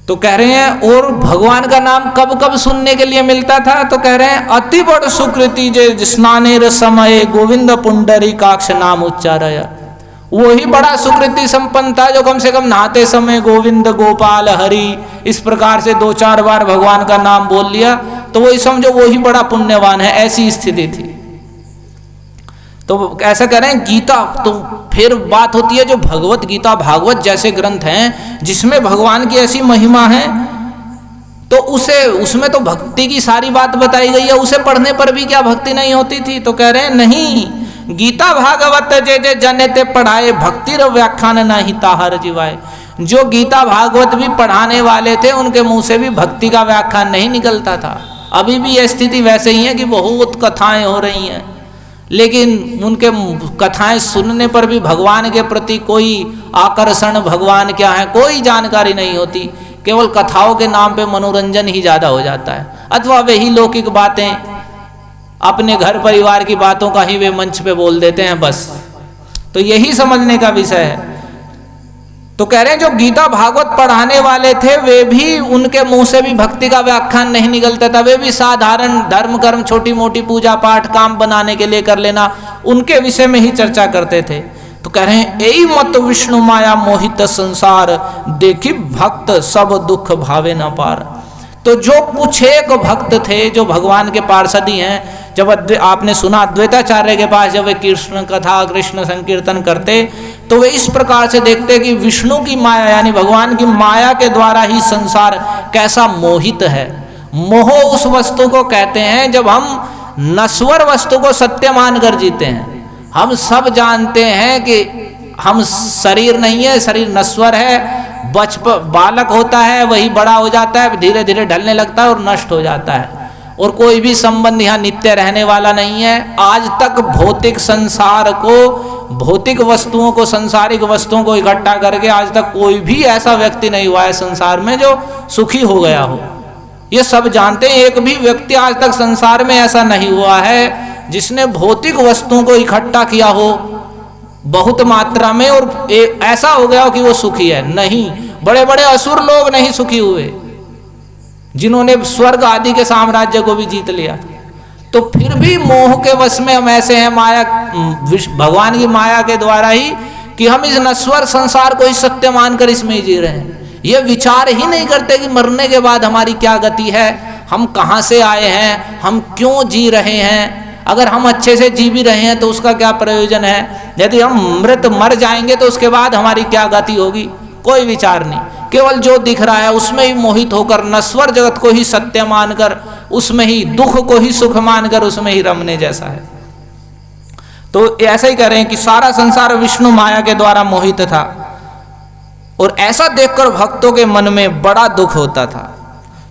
तो कह रहे हैं और भगवान का नाम कब कब सुनने के लिए मिलता था, तो कह रहे हैं अति बड़ सुकृति जे स्नानेर समय गोविंद पुंडरीकाक्ष नाम उच्चारय। वही बड़ा सुकृति संपन्न था जो कम से कम नहाते समय गोविंद गोपाल हरि इस प्रकार से 2-4 बार भगवान का नाम बोल लिया, तो वही समझो वही बड़ा पुण्यवान है, ऐसी स्थिति थी। तो ऐसा कह रहे हैं गीता, तो फिर बात होती है जो भगवत गीता, भागवत जैसे ग्रंथ हैं जिसमें भगवान की ऐसी महिमा है, तो उसमें तो भक्ति की सारी बात बताई गई है, उसे पढ़ने पर भी क्या भक्ति नहीं होती थी? तो कह रहे हैं नहीं, गीता भागवत जे जे जने ते पढ़ाए, भक्ति र व्याख्यान नहीं ताहर जीवाए। जो गीता भागवत भी पढ़ाने वाले थे उनके मुंह से भी भक्ति का व्याख्यान नहीं निकलता था। अभी भी यह स्थिति वैसे ही है कि बहुत कथाएं हो रही हैं, लेकिन उनके कथाएं सुनने पर भी भगवान के प्रति कोई आकर्षण, भगवान क्या है, कोई जानकारी नहीं होती। केवल कथाओं के नाम पे मनोरंजन ही ज़्यादा हो जाता है, अथवा वही लौकिक बातें, अपने घर परिवार की बातों का ही वे मंच पे बोल देते हैं बस। तो यही समझने का विषय है। तो कह रहे हैं जो गीता भागवत पढ़ाने वाले थे वे भी, उनके मुंह से भी भक्ति का व्याख्यान नहीं निकलता था। वे भी साधारण धर्म कर्म, छोटी मोटी पूजा पाठ, काम बनाने के लिए कर लेना, उनके विषय में ही चर्चा करते थे। तो कह रहे हैं यही मत विष्णु माया मोहित संसार, देखी भक्त सब दुख भावे न पार। तो जो कुछ एक भक्त थे जो भगवान के पार्षदी हैं, जब आपने सुना अद्वैताचार्य के पास जब वे कृष्ण कथा, कृष्ण संकीर्तन करते, तो वे इस प्रकार से देखते कि विष्णु की माया यानी भगवान की माया के द्वारा ही संसार कैसा मोहित है। मोह उस वस्तु को कहते हैं जब हम नश्वर वस्तु को सत्य मानकर जीते हैं। हम सब जानते हैं कि हम शरीर नहीं है, शरीर नश्वर है। बालक होता है, वही बड़ा हो जाता है, धीरे धीरे ढलने लगता है और नष्ट हो जाता है, और कोई भी संबंध यहाँ नित्य रहने वाला नहीं है। आज तक भौतिक संसार को, भौतिक वस्तुओं को, सांसारिक वस्तुओं को इकट्ठा करके आज तक कोई भी ऐसा व्यक्ति नहीं हुआ है संसार में जो सुखी हो गया हो। ये सब जानते हैं। एक भी व्यक्ति आज तक संसार में ऐसा नहीं हुआ है जिसने भौतिक वस्तुओं को इकट्ठा किया हो बहुत मात्रा में और ऐसा हो गया हो कि वो सुखी है। नहीं, बड़े बड़े असुर लोग नहीं सुखी हुए जिन्होंने स्वर्ग आदि के साम्राज्य को भी जीत लिया। तो फिर भी मोह के वश में हम ऐसे हैं, माया, भगवान की माया के द्वारा ही, कि हम इस नश्वर संसार को ही सत्य मानकर इसमें ही जी रहे हैं। ये विचार ही नहीं करते कि मरने के बाद हमारी क्या गति है, हम कहाँ से आए हैं, हम क्यों जी रहे हैं। अगर हम अच्छे से जी भी रहे हैं तो उसका क्या प्रयोजन है, यदि हम मर जाएंगे तो उसके बाद हमारी क्या गति होगी, कोई विचार नहीं। केवल जो दिख रहा है उसमें ही मोहित होकर, नश्वर जगत को ही सत्य मानकर, उसमें ही दुख को ही सुख मानकर उसमें ही रमने जैसा है। तो ऐसा ही कह रहे हैं कि सारा संसार विष्णु माया के द्वारा मोहित था, और ऐसा देखकर भक्तों के मन में बड़ा दुख होता था।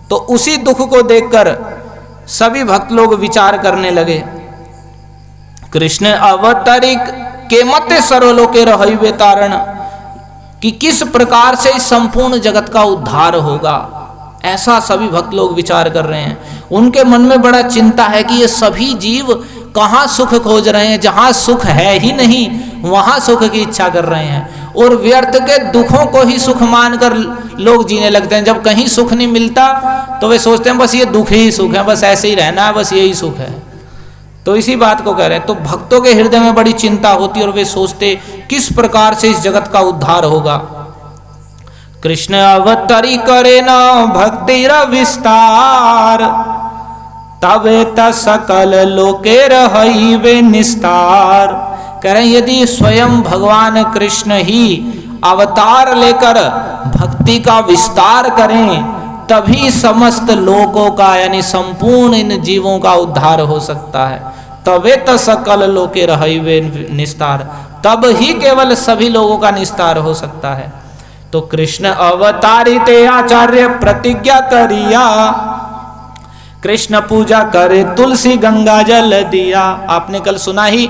तो उसी दुख को देखकर सभी भक्त लोग विचार करने लगे, कृष्ण अवतरिक के मते सर्वलोके रहिबे तारण, कि किस प्रकार से इस संपूर्ण जगत का उद्धार होगा। ऐसा सभी भक्त लोग विचार कर रहे हैं। उनके मन में बड़ा चिंता है कि ये सभी जीव कहाँ सुख खोज रहे हैं, जहाँ सुख है ही नहीं वहाँ सुख की इच्छा कर रहे हैं, और व्यर्थ के दुखों को ही सुख मानकर लोग जीने लगते हैं। जब कहीं सुख नहीं मिलता तो वे सोचते हैं बस ये दुख ही सुख है, बस ऐसे ही रहना है, बस यही सुख है। तो इसी बात को कह रहे हैं। तो भक्तों के हृदय में बड़ी चिंता होती और वे सोचते किस प्रकार से इस जगत का उद्धार होगा। कृष्ण अवतरी करे न भक्तिर विस्तार, तबे त सकल लोके रहिबे निस्तार। कह रहे हैं यदि स्वयं भगवान कृष्ण ही अवतार लेकर भक्ति का विस्तार करें तभी समस्त लोगों का यानी संपूर्ण इन जीवों का उद्धार हो सकता है। तबे त सकल लोके रहिबे निस्तार, तब ही केवल सभी लोगों का निस्तार हो सकता है। तो कृष्ण अवतारित आचार्य प्रतिज्ञा करिया, कृष्ण पूजा करे तुलसी गंगा जल दिया। आपने कल सुना ही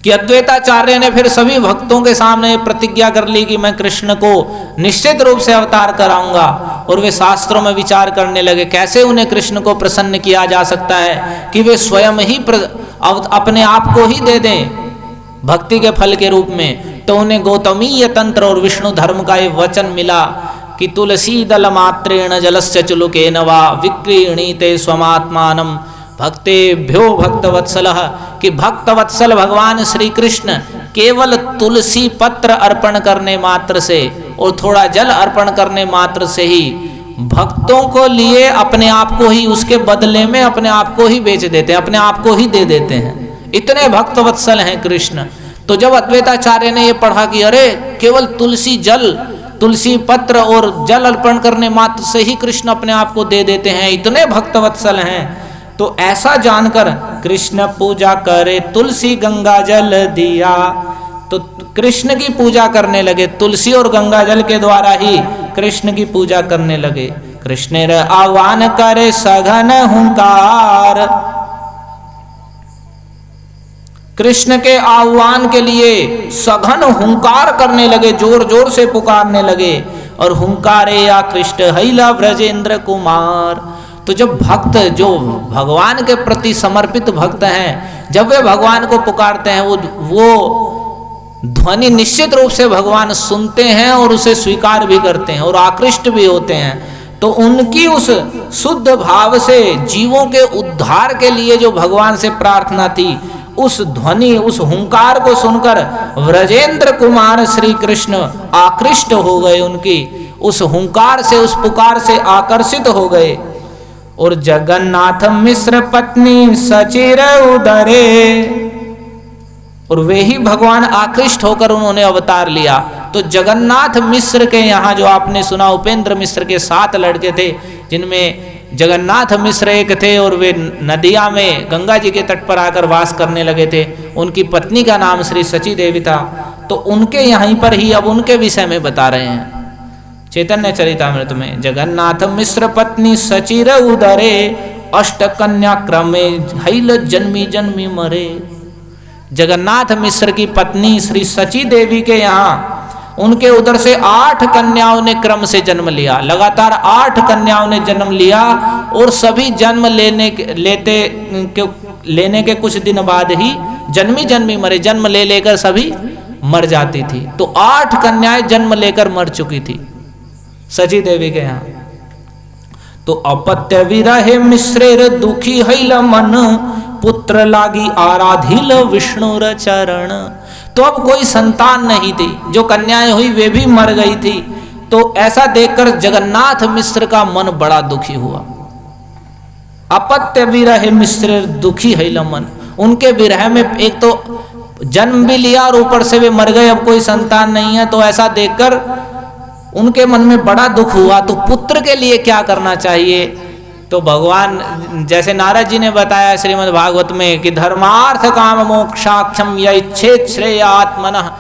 कि अद्वैताचार्य ने फिर सभी भक्तों के सामने प्रतिज्ञा कर ली कि मैं कृष्ण को निश्चित रूप से अवतार कराऊंगा, और वे शास्त्रों में विचार करने लगे कैसे उन्हें कृष्ण को प्रसन्न किया जा सकता है कि वे स्वयं ही अपने आप को ही दे दें भक्ति के फल के रूप में। तो उन्हें गौतमीय तंत्र और विष्णु धर्म का ये वचन मिला कि तुलसी दल मात्रेण जलस्य चुलुकेन वा विक्रीणीते स्वमात्मानम भक्तेभ्यो भक्तवत्सलः, कि भक्तवत्सल भगवान श्री कृष्ण केवल तुलसी पत्र अर्पण करने मात्र से और थोड़ा जल अर्पण करने मात्र से ही भक्तों को लिए अपने आप को ही, उसके बदले में अपने आप को ही बेच देते हैं, अपने आप को ही दे देते हैं। इतने भक्तवत्सल हैं कृष्ण। तो जब अद्वैताचार्य ने ये पढ़ा कि अरे केवल तुलसी पत्र और जल अर्पण करने मात्र से ही कृष्ण अपने आप को दे देते हैं, इतने भक्तवत्सल हैं, तो ऐसा जानकर कृष्ण पूजा करे तुलसी गंगा जल दिया। तो कृष्ण की पूजा करने लगे, तुलसी और गंगा जल के द्वारा ही कृष्ण की पूजा करने लगे। कृष्ण रे आह्वान करे सघन हुंकार, कृष्ण के आह्वान के लिए सघन हुंकार करने लगे, जोर जोर से पुकारने लगे। और हुंकारे या कृष्ण हैला ब्रजेंद्र कुमार। तो जब भक्त जो भगवान के प्रति समर्पित भक्त हैं, जब वे भगवान को पुकारते हैं, वो ध्वनि निश्चित रूप से भगवान सुनते हैं और उसे स्वीकार भी करते हैं और आकृष्ट भी होते हैं। तो उनकी उस शुद्ध भाव से जीवों के उद्धार के लिए जो भगवान से प्रार्थना थी, उस ध्वनि, उस हुंकार को सुनकर व्रजेंद्र कुमार श्री कृष्ण आकृष्ट हो गए, उनकी उस हुंकार से, उस पुकार से आकर्षित हो गए। और जगन्नाथ मिश्र पत्नी सचिर उदरे, और वे ही भगवान आकृष्ट होकर उन्होंने अवतार लिया। तो जगन्नाथ मिश्र के यहाँ जो आपने सुना, उपेंद्र मिश्र के 7 लड़के थे, जिनमें जगन्नाथ मिश्र एक थे और वे नदिया में गंगा जी के तट पर आकर वास करने लगे थे। उनकी पत्नी का नाम श्री सची देवी था। तो उनके यहीं पर ही अब उनके विषय में बता रहे हैं चैतन्य चरितामृत में। जगन्नाथ मिश्र पत्नी सचिर उदरे, अष्ट कन्या क्रमे हैल जन्मी जन्मी मरे। जगन्नाथ मिश्र की पत्नी श्री सची देवी के यहाँ उनके उधर से 8 कन्याओं ने क्रम से जन्म लिया। लगातार 8 कन्याओं ने जन्म लिया और सभी जन्म लेने के कुछ दिन बाद ही जन्मी जन्मी मरे, जन्म ले लेकर सभी मर जाती थी। तो 8 कन्याएं जन्म लेकर मर चुकी थी सची देवी के यहाँ। तो अपत्य विरहे मिश्रेर दुखी हैल मन, पुत्र लागी आराधिल विष्णुर चरण। तो अब कोई संतान नहीं थी, जो कन्याएं हुई वे भी मर गई थी। तो ऐसा देखकर जगन्नाथ मिश्र का मन बड़ा दुखी हुआ। अपत्य विरहे मिश्र दुखी हैल मन, उनके विरह में एक तो जन्म भी लिया और ऊपर से वे मर गए, अब कोई संतान नहीं है। तो ऐसा देखकर उनके मन में बड़ा दुख हुआ। तो पुत्र के लिए क्या करना चाहिए? तो भगवान, जैसे नारद जी ने बताया श्रीमद् भागवत में कि धर्मार्थ काम मोक्षाक्षम यच्छेद श्रेयात्मनः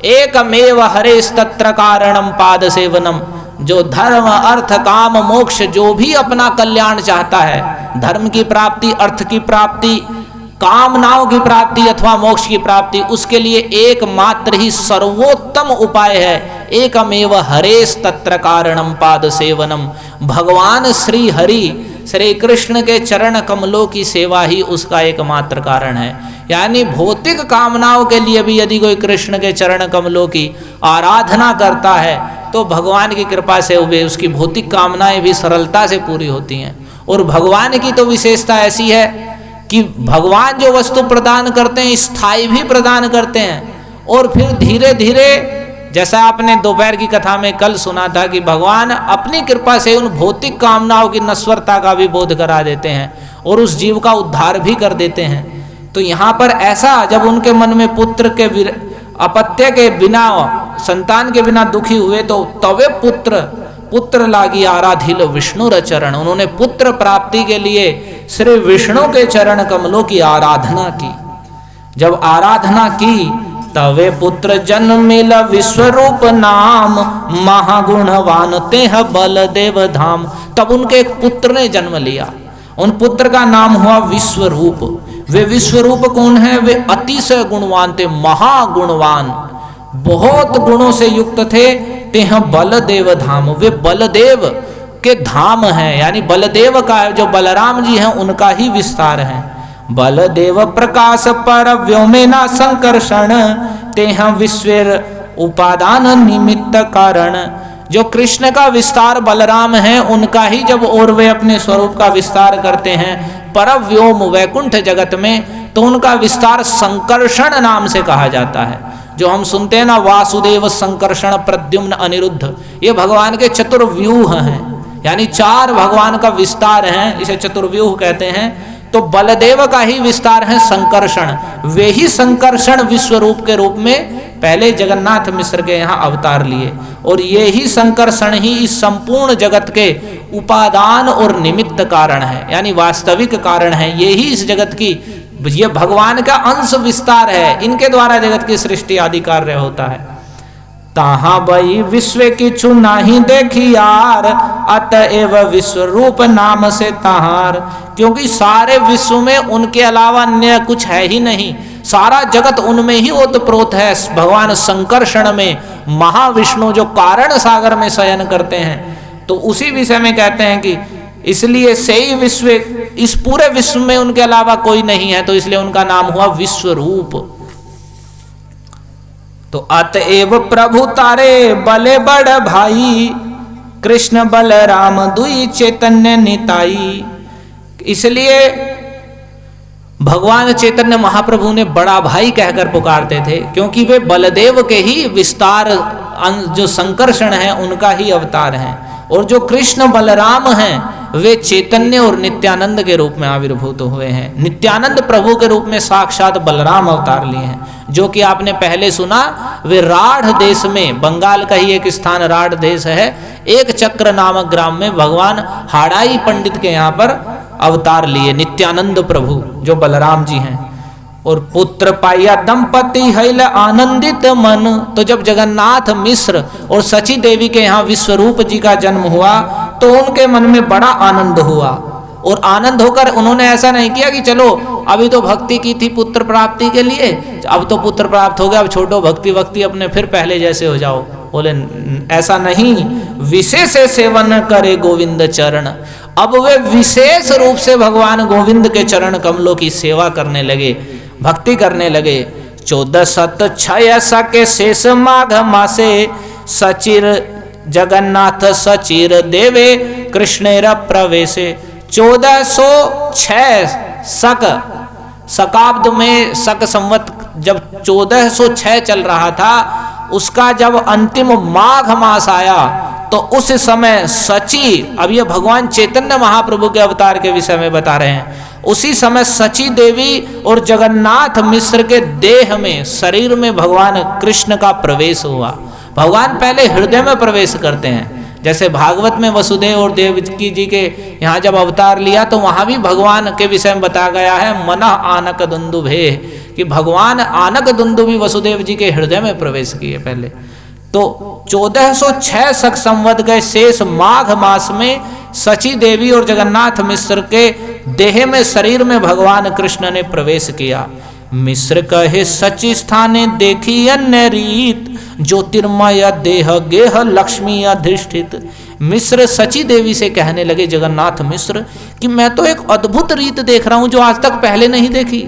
एकमेव हरेस्तत्र कारणम पाद सेवनम। जो धर्म अर्थ काम मोक्ष जो भी अपना कल्याण चाहता है, धर्म की प्राप्ति, अर्थ की प्राप्ति, कामनाओं की प्राप्ति अथवा मोक्ष की प्राप्ति, उसके लिए एकमात्र ही सर्वोत्तम उपाय है एकमेव हरेस तत्र कारणम पाद सेवनम। भगवान श्री हरि श्री कृष्ण के चरण कमलों की सेवा ही उसका एकमात्र कारण है। यानी भौतिक कामनाओं के लिए भी यदि कोई कृष्ण के चरण कमलों की आराधना करता है तो भगवान की कृपा से वे उसकी भौतिक कामनाएं भी सरलता से पूरी होती हैं। और भगवान की तो विशेषता ऐसी है कि भगवान जो वस्तु प्रदान करते हैं स्थायी भी प्रदान करते हैं, और फिर धीरे धीरे, जैसा आपने दोपहर की कथा में कल सुना था कि भगवान अपनी कृपा से उन भौतिक कामनाओं की नश्वरता का भी बोध करा देते हैं और उस जीव का उद्धार भी कर देते हैं। तो यहाँ पर ऐसा जब उनके मन में पुत्र के अपत्य के बिना, संतान के बिना दुखी हुए, तो तवे पुत्र लागी आराधिल विष्णुर चरण। उन्होंने पुत्र प्राप्ति के लिए श्री विष्णु के चरण कमलों की आराधना की। जब आराधना की तवे पुत्र जन्मिल विश्वरूप नाम, महागुणवान तेह बलदेव धाम। तब उनके एक पुत्र ने जन्म लिया, उन पुत्र का नाम हुआ विश्वरूप। वे विश्वरूप कौन है? वे अतिशय गुणवान थे, महागुणवान, बहुत गुणों से युक्त थे। तेह बलदेव धाम, वे बलदेव के धाम हैं, यानी बलदेव का जो बलराम जी हैं उनका ही विस्तार है। बलदेव प्रकाश पर व्योमेना संकर्षण, तेह विश्वेर उपादान निमित्त कारण। जो कृष्ण का विस्तार बलराम है, उनका ही जब और वे अपने स्वरूप का विस्तार करते हैं पर व्योम वैकुंठ जगत में, तो उनका विस्तार संकर्षण नाम से कहा जाता है। जो हम सुनते हैं ना, वासुदेव संकर्षण प्रद्युम्न अनिरुद्ध, ये भगवान के चतुर्व्यूह हैं, यानी 4 भगवान का विस्तार है, इसे चतुर्व्यूह कहते हैं। तो बलदेव का ही विस्तार है संकर्षण। वे ही संकर्षण विश्वरूप के रूप में पहले जगन्नाथ मिश्र के यहाँ अवतार लिए, और ये ही संकर्षण ही इस संपूर्ण जगत के उपादान और निमित्त कारण है, यानी वास्तविक कारण है। ये ही इस जगत की ये भगवान का अंश विस्तार है, इनके द्वारा जगत की सृष्टि आदि कार्य होता है। ताहा बई विश्व किछु नाही देखी यार, अतएव विश्व रूप नाम से तहार। क्योंकि सारे विश्व में उनके अलावा अन्य कुछ है ही नहीं, सारा जगत उनमें ही ओतप्रोत है। भगवान संकर्षण में महाविष्णु जो कारण सागर में शयन करते हैं, तो उसी विषय में कहते हैं कि इसलिए से ही विश्व, इस पूरे विश्व में उनके अलावा कोई नहीं है, तो इसलिए उनका नाम हुआ विश्व रूप। तो अतएव प्रभु तारे बले बड़ भाई, कृष्ण बलराम दुई चैतन्य निताई। इसलिए भगवान चैतन्य महाप्रभु ने बड़ा भाई कहकर पुकारते थे, क्योंकि वे बलदेव के ही विस्तार, जो संकर्षण है उनका ही अवतार हैं। और जो कृष्ण बलराम हैं वे चैतन्य और नित्यानंद के रूप में आविर्भूत हुए हैं। नित्यानंद प्रभु के रूप में साक्षात बलराम अवतार लिए हैं, जो कि आपने पहले सुना, वे राढ़ देश में, बंगाल का ही एक स्थान राढ़ देश है, एक चक्र नामक ग्राम में भगवान हाड़ाई पंडित के यहाँ पर अवतार लिए नित्यानंद प्रभु जो बलराम जी हैं। और पुत्र पाया दंपति हैल आनंदित मन। तो जब जगन्नाथ मिश्र और सची देवी के यहाँ विश्वरूप जी का जन्म हुआ तो उनके मन में बड़ा आनंद हुआ। और आनंद होकर उन्होंने ऐसा नहीं किया कि चलो अभी तो भक्ति की थी पुत्र प्राप्ति के लिए, अब तो पुत्र प्राप्त हो गया, अब छोड़ो भक्ति भक्ति अपने फिर पहले जैसे हो जाओ। बोले ऐसा नहीं, विशेष सेवन करे गोविंद चरण। अब वे विशेष रूप से भगवान गोविंद के चरण कमलों की सेवा करने लगे, भक्ति करने लगे। 1406 के शेष माघ मासे, सचिर जगन्नाथ सचिर देवे कृष्णेर प्रवेशे। 1406 शकाब्द में, शक संवत जब 1406 चल रहा था, उसका जब अंतिम माघ मास आया तो उस समय सची, अब ये भगवान चैतन्य महाप्रभु के अवतार के विषय में बता रहे हैं, उसी समय सची देवी और जगन्नाथ मिश्र के देह में, शरीर में भगवान कृष्ण का प्रवेश हुआ। भगवान पहले हृदय में प्रवेश करते हैं, जैसे भागवत में वसुदेव और देवकी जी के यहाँ जब अवतार लिया तो वहाँ भी भगवान के विषय में बताया गया है, मना आनक दुंदुभे, कि भगवान आनक दुंदुभि वसुदेव जी के हृदय में प्रवेश किए पहले। तो 1406 शक संवत के शेष माघ मास में सची देवी और जगन्नाथ मिश्र के देह में, शरीर में भगवान कृष्ण ने प्रवेश किया। मिश्र कहे सची स्थाने देखी अन्य रीत, ज्योतिर्मय देह गेह लक्ष्मी अधिष्ठित। मिश्र सची देवी से कहने लगे, जगन्नाथ मिश्र, कि मैं तो एक अद्भुत रीत देख रहा हूं जो आज तक पहले नहीं देखी।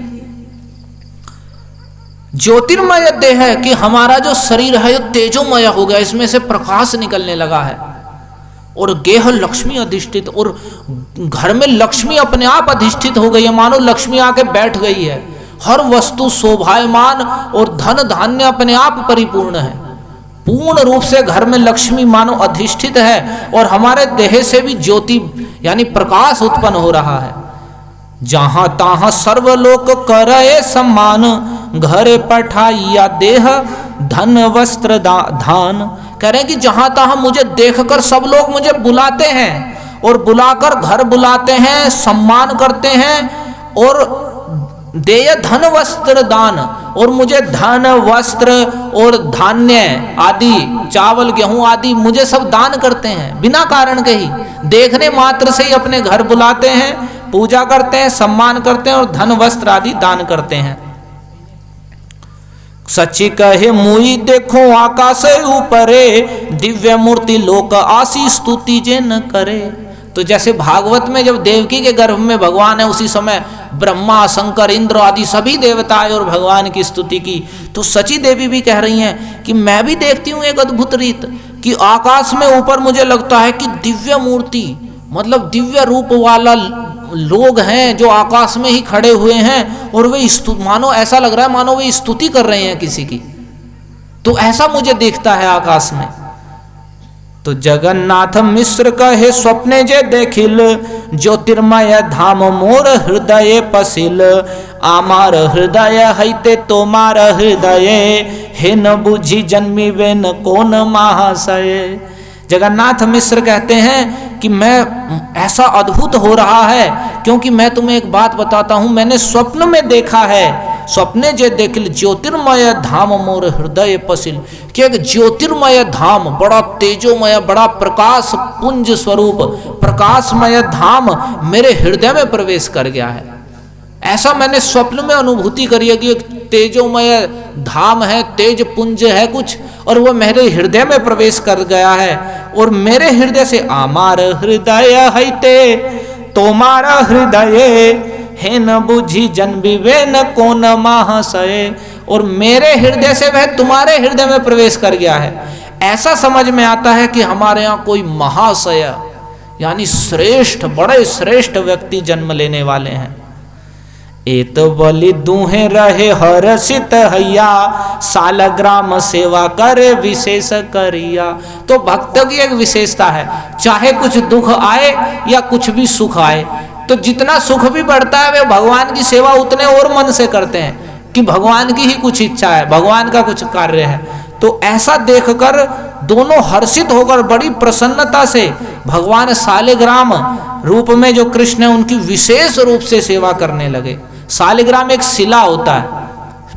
ज्योतिर्मय देह है कि हमारा जो शरीर है वो तेजोमय हो गया, इसमें से प्रकाश निकलने लगा है। और गेह लक्ष्मी अधिष्ठित, और घर में लक्ष्मी अपने आप अधिष्ठित हो गई है, मानो लक्ष्मी आके बैठ गई है। हर वस्तु शोभायमान और धन धान्य अपने आप परिपूर्ण है। पूर्ण रूप से घर में लक्ष्मी मानो अधिष्ठित है, और हमारे देह से भी ज्योति यानी प्रकाश उत्पन्न हो रहा है। जहां ताहां सर्वलोक करे सम्मान, घरे पठाइया देह धन वस्त्र धान। कह रहे हैं कि जहां तहां मुझे देखकर सब लोग मुझे बुलाते हैं, और बुलाकर घर बुलाते हैं, सम्मान करते हैं, और देय धन वस्त्र दान, और मुझे धन वस्त्र और धान्य आदि, चावल गेहूं आदि मुझे सब दान करते हैं बिना कारण के ही। देखने मात्र से ही अपने घर बुलाते हैं, पूजा करते हैं, सम्मान करते हैं और धन वस्त्र आदि दान करते हैं। सच्ची कहे मुई देखो आकाश ऊपरे, दिव्य मूर्ति लोक आशी स्तुति जे न करे। तो जैसे भागवत में जब देवकी के गर्भ में भगवान है, उसी समय ब्रह्मा शंकर इंद्र आदि सभी देवताएं और भगवान की स्तुति की, तो सची देवी भी कह रही हैं कि मैं भी देखती हूँ एक अद्भुत रीत, कि आकाश में ऊपर मुझे लगता है कि दिव्य मूर्ति, मतलब दिव्य रूप वाला लोग हैं जो आकाश में ही खड़े हुए हैं, और वे मानो ऐसा लग रहा है मानो वे स्तुति कर रहे हैं किसी की। तो ऐसा मुझे दिखता है आकाश में। तो जगन्नाथ मिश्र कहे स्वप्ने जे देखिल, ज्योतिर्मय धाम मोर हृदय पसिल। आमार हृदय हैते तोमार हृदय, हे न बुझी जन्मी वे न कौन महाशय। जगन्नाथ मिश्र कहते हैं कि मैं ऐसा अद्भुत हो रहा है, क्योंकि मैं तुम्हें एक बात बताता हूं, मैंने स्वप्न में देखा है, स्वप्ने जे देखिल ज्योतिर्मय धाम मोर हृदय पसिल, कि एक ज्योतिर्मय धाम, बड़ा तेजोमय, बड़ा प्रकाश पुंज स्वरूप प्रकाशमय धाम मेरे हृदय में प्रवेश कर गया है। ऐसा मैंने स्वप्न में अनुभूति करी है कि एक तेजोमय धाम है, तेज पुंज है कुछ, और वह मेरे हृदय में प्रवेश कर गया है। और मेरे हृदय से आमार हृदय हैते तोमारा हृदय है न बुझी जन विवेन कौन महाशय, और मेरे हृदय से वह तुम्हारे हृदय में प्रवेश कर गया है। ऐसा समझ में आता है कि हमारे यहाँ कोई महाशय यानी श्रेष्ठ, बड़े श्रेष्ठ व्यक्ति जन्म लेने वाले हैं। एत बलि दूहे रहे हर्षित हैया, सालग्राम सेवा करे विशेष करिया। तो भक्त की एक विशेषता है, चाहे कुछ दुख आए या कुछ भी सुख आए, तो जितना सुख भी बढ़ता है वे भगवान की सेवा उतने और मन से करते हैं कि भगवान की ही कुछ इच्छा है, भगवान का कुछ कार्य है। तो ऐसा देखकर दोनों हर्षित होकर बड़ी प्रसन्नता से भगवान सालिग्राम रूप में जो कृष्ण है उनकी विशेष रूप से सेवा करने लगे। सालिग्राम एक शिला होता है,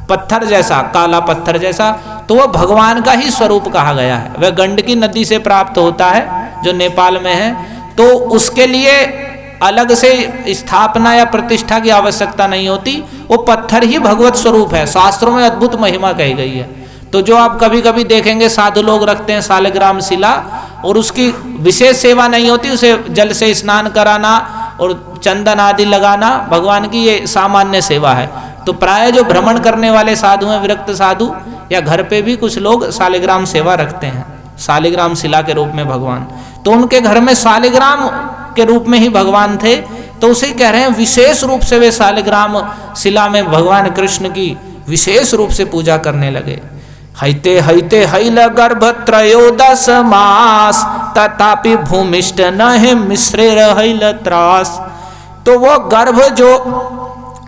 पत्थर जैसा, काला पत्थर जैसा, तो वह भगवान का ही स्वरूप कहा गया है। वह गंडकी नदी से प्राप्त होता है जो नेपाल में है, तो उसके लिए अलग से स्थापना या प्रतिष्ठा की आवश्यकता नहीं होती, वो पत्थर ही भगवत स्वरूप है। शास्त्रों में अद्भुत महिमा कही गई है। तो जो आप कभी कभी देखेंगे साधु लोग रखते हैं सालिग्राम शिला, और उसकी विशेष सेवा नहीं होती, उसे जल से स्नान कराना और चंदन आदि लगाना भगवान की ये सामान्य सेवा है। तो प्राय जो भ्रमण करने वाले साधु हैं, विरक्त साधु, या घर पे भी कुछ लोग सालिग्राम सेवा रखते हैं, सालिग्राम शिला के रूप में भगवान। तो उनके घर में सालिग्राम के रूप में ही भगवान थे, तो उसे कह रहे हैं विशेष रूप से वे सालिग्राम शिला में भगवान कृष्ण की विशेष रूप से पूजा करने लगे। हैते हैते हैल गर्भ त्रयोदश मास, तथापि भूमिष्ठ न मिश्रे रहैल त्रास। तो वो गर्भ जो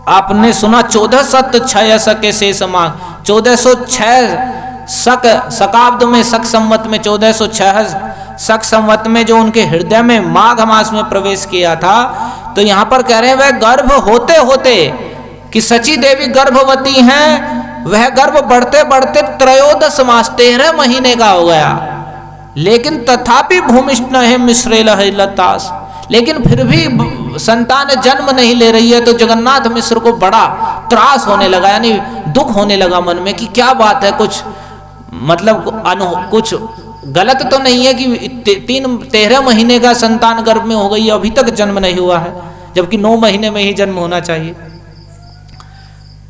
आपने सुना 1406 सके शेष मास, 1406 शक शकाब्द में, शक संवत में 1406 शक संवत में जो उनके हृदय में माघ मास में प्रवेश किया था, तो यहाँ पर कह रहे हैं वह गर्भ होते होते कि सची देवी गर्भवती हैं, वह गर्भ बढ़ते बढ़ते त्रयोदश मास 13 महीने का हो गया, लेकिन तथापि भूमिष्ठ है मिश्रे लतास, लेकिन फिर भी संतान जन्म नहीं ले रही है। तो जगन्नाथ मिश्र को बड़ा त्रास होने लगा, यानी दुख होने लगा मन में कि क्या बात है, कुछ मतलब कुछ गलत तो नहीं है कि 13 महीने का संतान गर्भ में हो गई, अभी तक जन्म नहीं हुआ है, जबकि 9 महीने में ही जन्म होना चाहिए।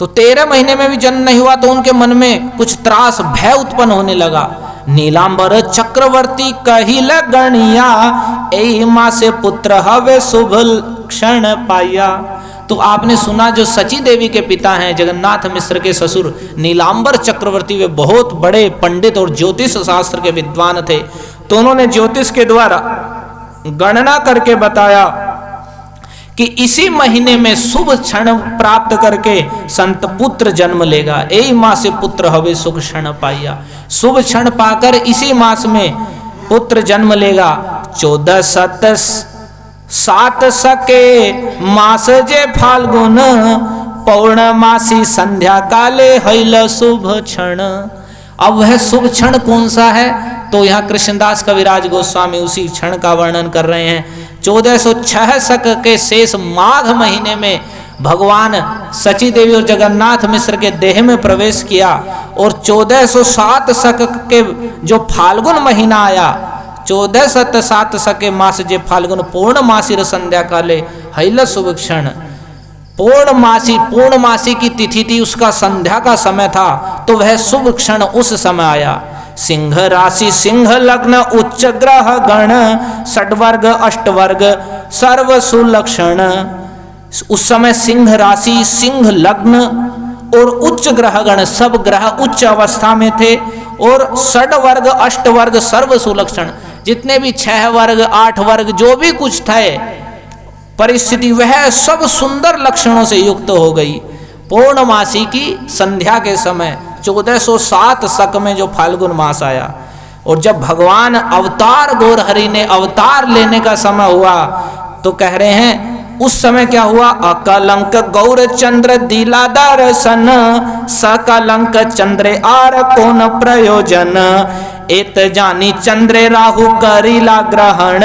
तो 13 महीने में भी जन्म नहीं हुआ, तो उनके मन में कुछ त्रास, भय उत्पन्न होने लगा। नीलांबर चक्रवर्ती कहिल गणिया, एहि माँ से पुत्र हवे शुभ क्षण पाया। तो आपने सुना जो सची देवी के पिता हैं, जगन्नाथ मिश्र के ससुर नीलांबर चक्रवर्ती, वे बहुत बड़े पंडित और ज्योतिष शास्त्र के विद्वान थे। तो उन्होंने ज्योतिष के द्वारा गणना करके बताया कि इसी महीने में शुभ क्षण प्राप्त करके संत पुत्र जन्म लेगा। एहि मास से पुत्र हवे शुभ क्षण पाया, शुभ क्षण पाकर इसी मास में पुत्र जन्म लेगा। 1407 सके मास जे फाल्गुन, पौर्णमासी संध्या काले हैल शुभ क्षण। अब वह शुभ क्षण कौन सा है, तो यहाँ कृष्णदास कविराज गोस्वामी उसी क्षण का वर्णन कर रहे हैं। 1406 शक के शेष माघ महीने में भगवान सची देवी और जगन्नाथ मिश्र के देह में प्रवेश किया, और 1407 शक के जो फाल्गुन महीना आया, 1407 शके मास जे फाल्गुन, पूर्णमासी संध्या काले हैल शुभ क्षण। पूर्णमासी की तिथि थी, उसका संध्या का समय था, तो वह शुभ क्षण उस समय आया। सिंह राशि सिंह लग्न उच्च ग्रह गण, षड्वर्ग अष्टवर्ग सर्व सुलक्षण। उस समय सिंह राशि, सिंह लग्न और उच्च ग्रह गण, सब ग्रह उच्च अवस्था में थे, और षड्वर्ग अष्टवर्ग सर्व सुलक्षण, जितने भी 6 वर्ग 8 वर्ग जो भी कुछ थे परिस्थिति, वह सब सुंदर लक्षणों से युक्त हो गई। पूर्णमासी की संध्या के समय 1407 शक में जो फाल्गुन मास आया, और जब भगवान अवतार गौर हरि ने अवतार लेने का समय हुआ तो कह रहे हैं उस समय क्या हुआ, अकलंक गौर चंद्र दिला दर्शन, सकलंक चंद्र आर कौन प्रयोजन, एत जानी चंद्रे राहु करीला ग्रहण,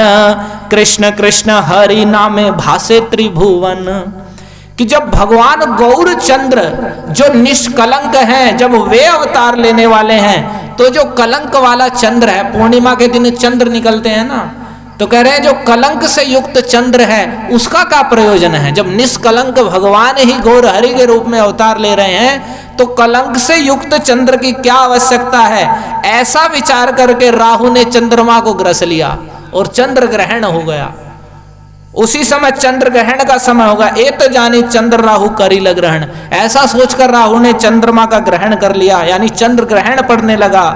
कृष्ण कृष्ण हरि नामे भासे त्रिभुवन। कि जब भगवान गौर चंद्र जो निष्कलंक हैं, जब वे अवतार लेने वाले हैं, तो जो कलंक वाला चंद्र है, पूर्णिमा के दिन चंद्र निकलते हैं ना, तो कह रहे हैं जो कलंक से युक्त चंद्र है उसका क्या प्रयोजन है। जब निष्कलंक भगवान ही गौर हरि के रूप में अवतार ले रहे हैं तो कलंक से युक्त चंद्र की क्या आवश्यकता है। ऐसा विचार करके राहु ने चंद्रमा को ग्रस लिया और चंद्र ग्रहण हो गया। उसी समय चंद्र ग्रहण का समय होगा, एत जानी चंद्र राहु करील ग्रहण, ऐसा सोचकर राहु ने चंद्रमा का ग्रहण कर लिया, यानी चंद्र ग्रहण पड़ने लगा।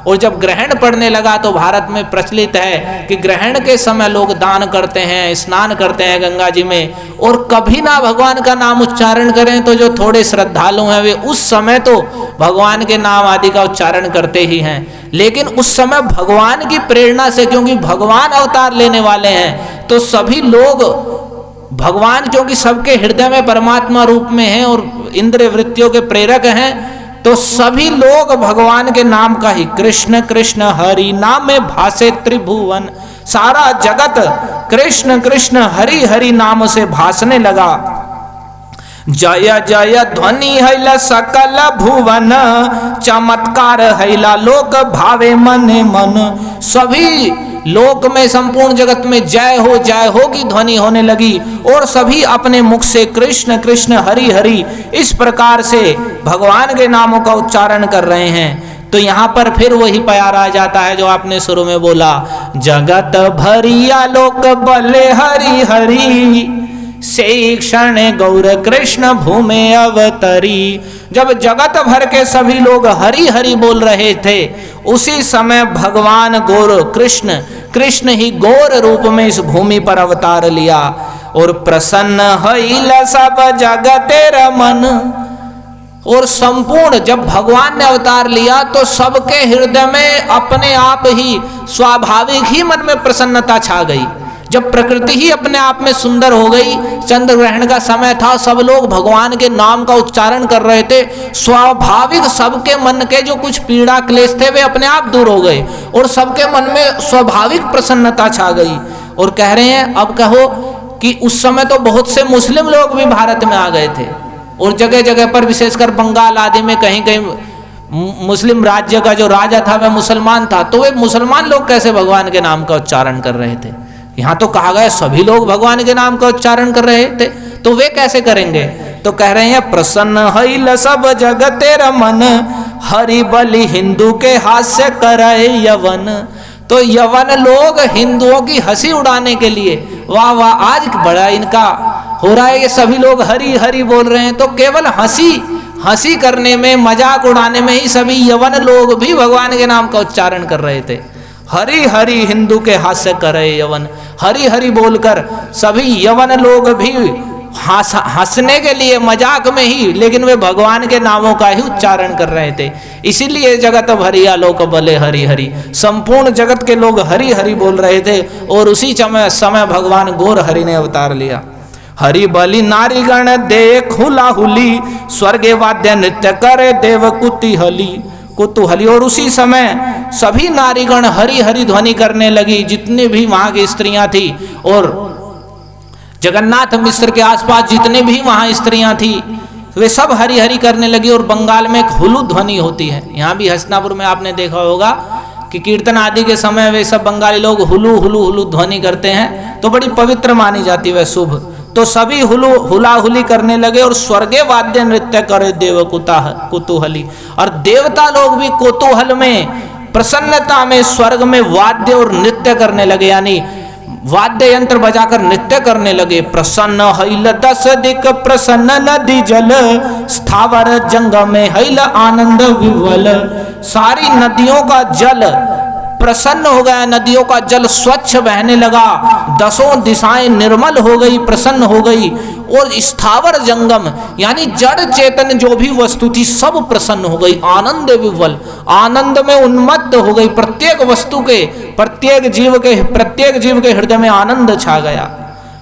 और जब ग्रहण पड़ने लगा तो भारत में प्रचलित है कि ग्रहण के समय लोग दान करते हैं, स्नान करते हैं गंगा जी में, और कभी ना भगवान का नाम उच्चारण करें तो जो थोड़े श्रद्धालु हैं वे उस समय तो भगवान के नाम आदि का उच्चारण करते ही हैं, लेकिन उस समय भगवान की प्रेरणा से, क्योंकि भगवान अवतार लेने वाले हैं, तो सभी लोग भगवान, क्योंकि सबके हृदय में परमात्मा रूप में हैं और इंद्रिय वृत्तियों के प्रेरक हैं, तो सभी लोग भगवान के नाम का ही कृष्ण कृष्ण हरि नाम में भासे त्रिभुवन, सारा जगत कृष्ण कृष्ण हरि हरि नाम से भासने लगा। जय जय ध्वनि हैला सकल भुवन, चमत्कार हैला लोक भावे मने मन। सभी लोक में, संपूर्ण जगत में जय हो की ध्वनि होने लगी और सभी अपने मुख से कृष्ण कृष्ण हरि हरि इस प्रकार से भगवान के नामों का उच्चारण कर रहे हैं। तो यहाँ पर फिर वही प्यार आ जाता है जो आपने शुरू में बोला, जगत भरिया लोक बले हरि हरि, से क्षण गौर कृष्ण भूमे अवतरी। जब जगत भर के सभी लोग हरि हरि बोल रहे थे, उसी समय भगवान गौर कृष्ण कृष्ण ही गौर रूप में इस भूमि पर अवतार लिया और प्रसन्न हईल सब जगते रमन। और संपूर्ण, जब भगवान ने अवतार लिया तो सबके हृदय में अपने आप ही स्वाभाविक ही मन में प्रसन्नता छा गई। जब प्रकृति ही अपने आप में सुंदर हो गई, चंद्र ग्रहण का समय था, सब लोग भगवान के नाम का उच्चारण कर रहे थे, स्वाभाविक सबके मन के जो कुछ पीड़ा क्लेश थे वे अपने आप दूर हो गए और सबके मन में स्वाभाविक प्रसन्नता छा गई। और कह रहे हैं, अब कहो कि उस समय तो बहुत से मुस्लिम लोग भी भारत में आ गए थे और जगह जगह पर, विशेषकर बंगाल आदि में कहीं कहीं मुस्लिम राज्य का जो राजा था वह मुसलमान था, तो वे मुसलमान लोग कैसे भगवान के नाम का उच्चारण कर रहे थे। यहाँ तो कहा गया सभी लोग भगवान के नाम का उच्चारण कर रहे थे, तो वे कैसे करेंगे। तो कह रहे हैं, प्रसन्न हईल सब जगते रमन, हरि बलि हिंदू के हास्य करे यवन। तो यवन लोग हिंदुओं की हंसी उड़ाने के लिए, वाह वाह आज बड़ा इनका हो रहा है, ये सभी लोग हरि हरि बोल रहे हैं, तो केवल हंसी करने में, मजाक उड़ाने में ही सभी यवन लोग भी भगवान के नाम का उच्चारण कर रहे थे। हरि हरि हिंदू के हास्य करे यवन, हरि हरि बोलकर सभी यवन लोग भी हंसने के लिए, मजाक में ही, लेकिन वे भगवान के नामों का ही उच्चारण कर रहे थे। इसीलिए जगत भरिया लोक बले हरि हरि, संपूर्ण जगत के लोग हरि हरि बोल रहे थे और उसी समय भगवान गौर हरि ने अवतार लिया। हरि बलि नारीगण देख हुलाहुली, स्वर्गे वाद्य नृत्य करे देव कुतूहली। और उसी समय सभी नारीगण हरि हरि ध्वनि करने लगी, जितने भी वहां की स्त्रियां थी और जगन्नाथ मिश्र के आसपास जितने भी वहां स्त्रियां थी वे सब हरि हरि करने लगी। और बंगाल में एक हुलू ध्वनि होती है, यहाँ भी हस्तिनापुर में आपने देखा होगा कि कीर्तन आदि के समय वे सब बंगाली लोग हुलू हुलू हुलू ध्वनि करते हैं, तो बड़ी पवित्र मानी जाती है, वह शुभ। तो सभी हुलाहुली करने लगे और स्वर्गे वाद्य नृत्य करे देव कुतूहली। और देवता लोग भी कुतूहल में, प्रसन्नता में स्वर्ग में वाद्य और नृत्य करने लगे, यानी वाद्य यंत्र बजाकर नृत्य करने लगे। प्रसन्न हैल दस दिक प्रसन्न नदी जल, स्थावर जंग में हैल आनंद विवल। सारी नदियों का जल प्रसन्न हो गया, नदियों का जल स्वच्छ बहने लगा, दसों दिशाएं निर्मल हो गई, प्रसन्न हो गई, और स्थावर जंगम यानी जड़ चेतन जो भी वस्तु थी सब प्रसन्न हो गई, आनंद विह्वल, आनंद में उन्मत्त हो गई। प्रत्येक वस्तु के, प्रत्येक जीव के हृदय में आनंद छा गया।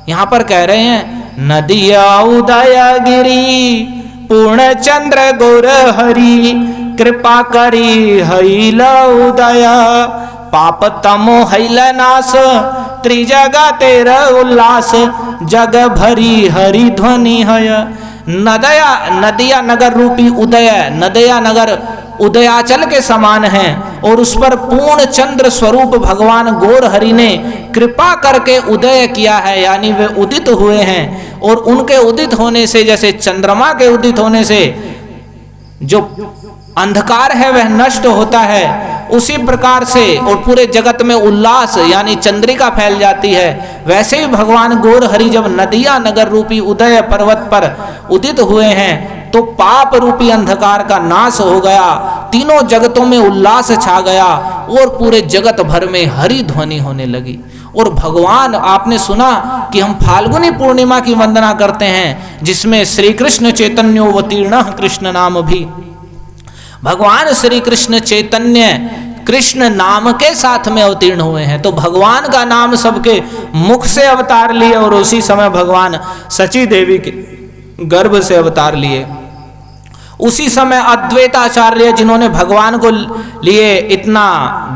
यहां पर कह रहे हैं नदिया उदयगिरी पूर्ण चंद्र गौर हरि कृपा करी हैल उदय पाप तमो हैल नाश त्रिजगा तेरा उल्लास जग भरी हरि ध्वनि है। नदिया नगर रूपी उदय, नदिया नगर उदयाचल के समान है और उस पर पूर्ण चंद्र स्वरूप भगवान गौर हरि ने कृपा करके उदय किया है, यानी वे उदित हुए हैं। और उनके उदित होने से, जैसे चंद्रमा के उदित होने से जो अंधकार है वह नष्ट होता है, उसी प्रकार से और पूरे जगत में उल्लास यानी चंद्रिका फैल जाती है, वैसे ही भगवान गौर हरि जब नदिया नगर रूपी उदय पर्वत पर उदित हुए हैं तो पाप रूपी अंधकार का नाश हो गया, तीनों जगतों में उल्लास छा गया और पूरे जगत भर में हरि ध्वनि होने लगी। और भगवान, आपने सुना कि हम फाल्गुनी पूर्णिमा की वंदना करते हैं जिसमें श्री कृष्ण चैतन्योवतीर्ण कृष्ण नाम भी, भगवान श्री कृष्ण चैतन्य कृष्ण नाम के साथ में अवतीर्ण हुए हैं। तो भगवान का नाम सबके मुख से अवतार लिए और उसी समय भगवान सची देवी के गर्भ से अवतार लिए। उसी समय अद्वैताचार्य जिन्होंने भगवान को लिए इतना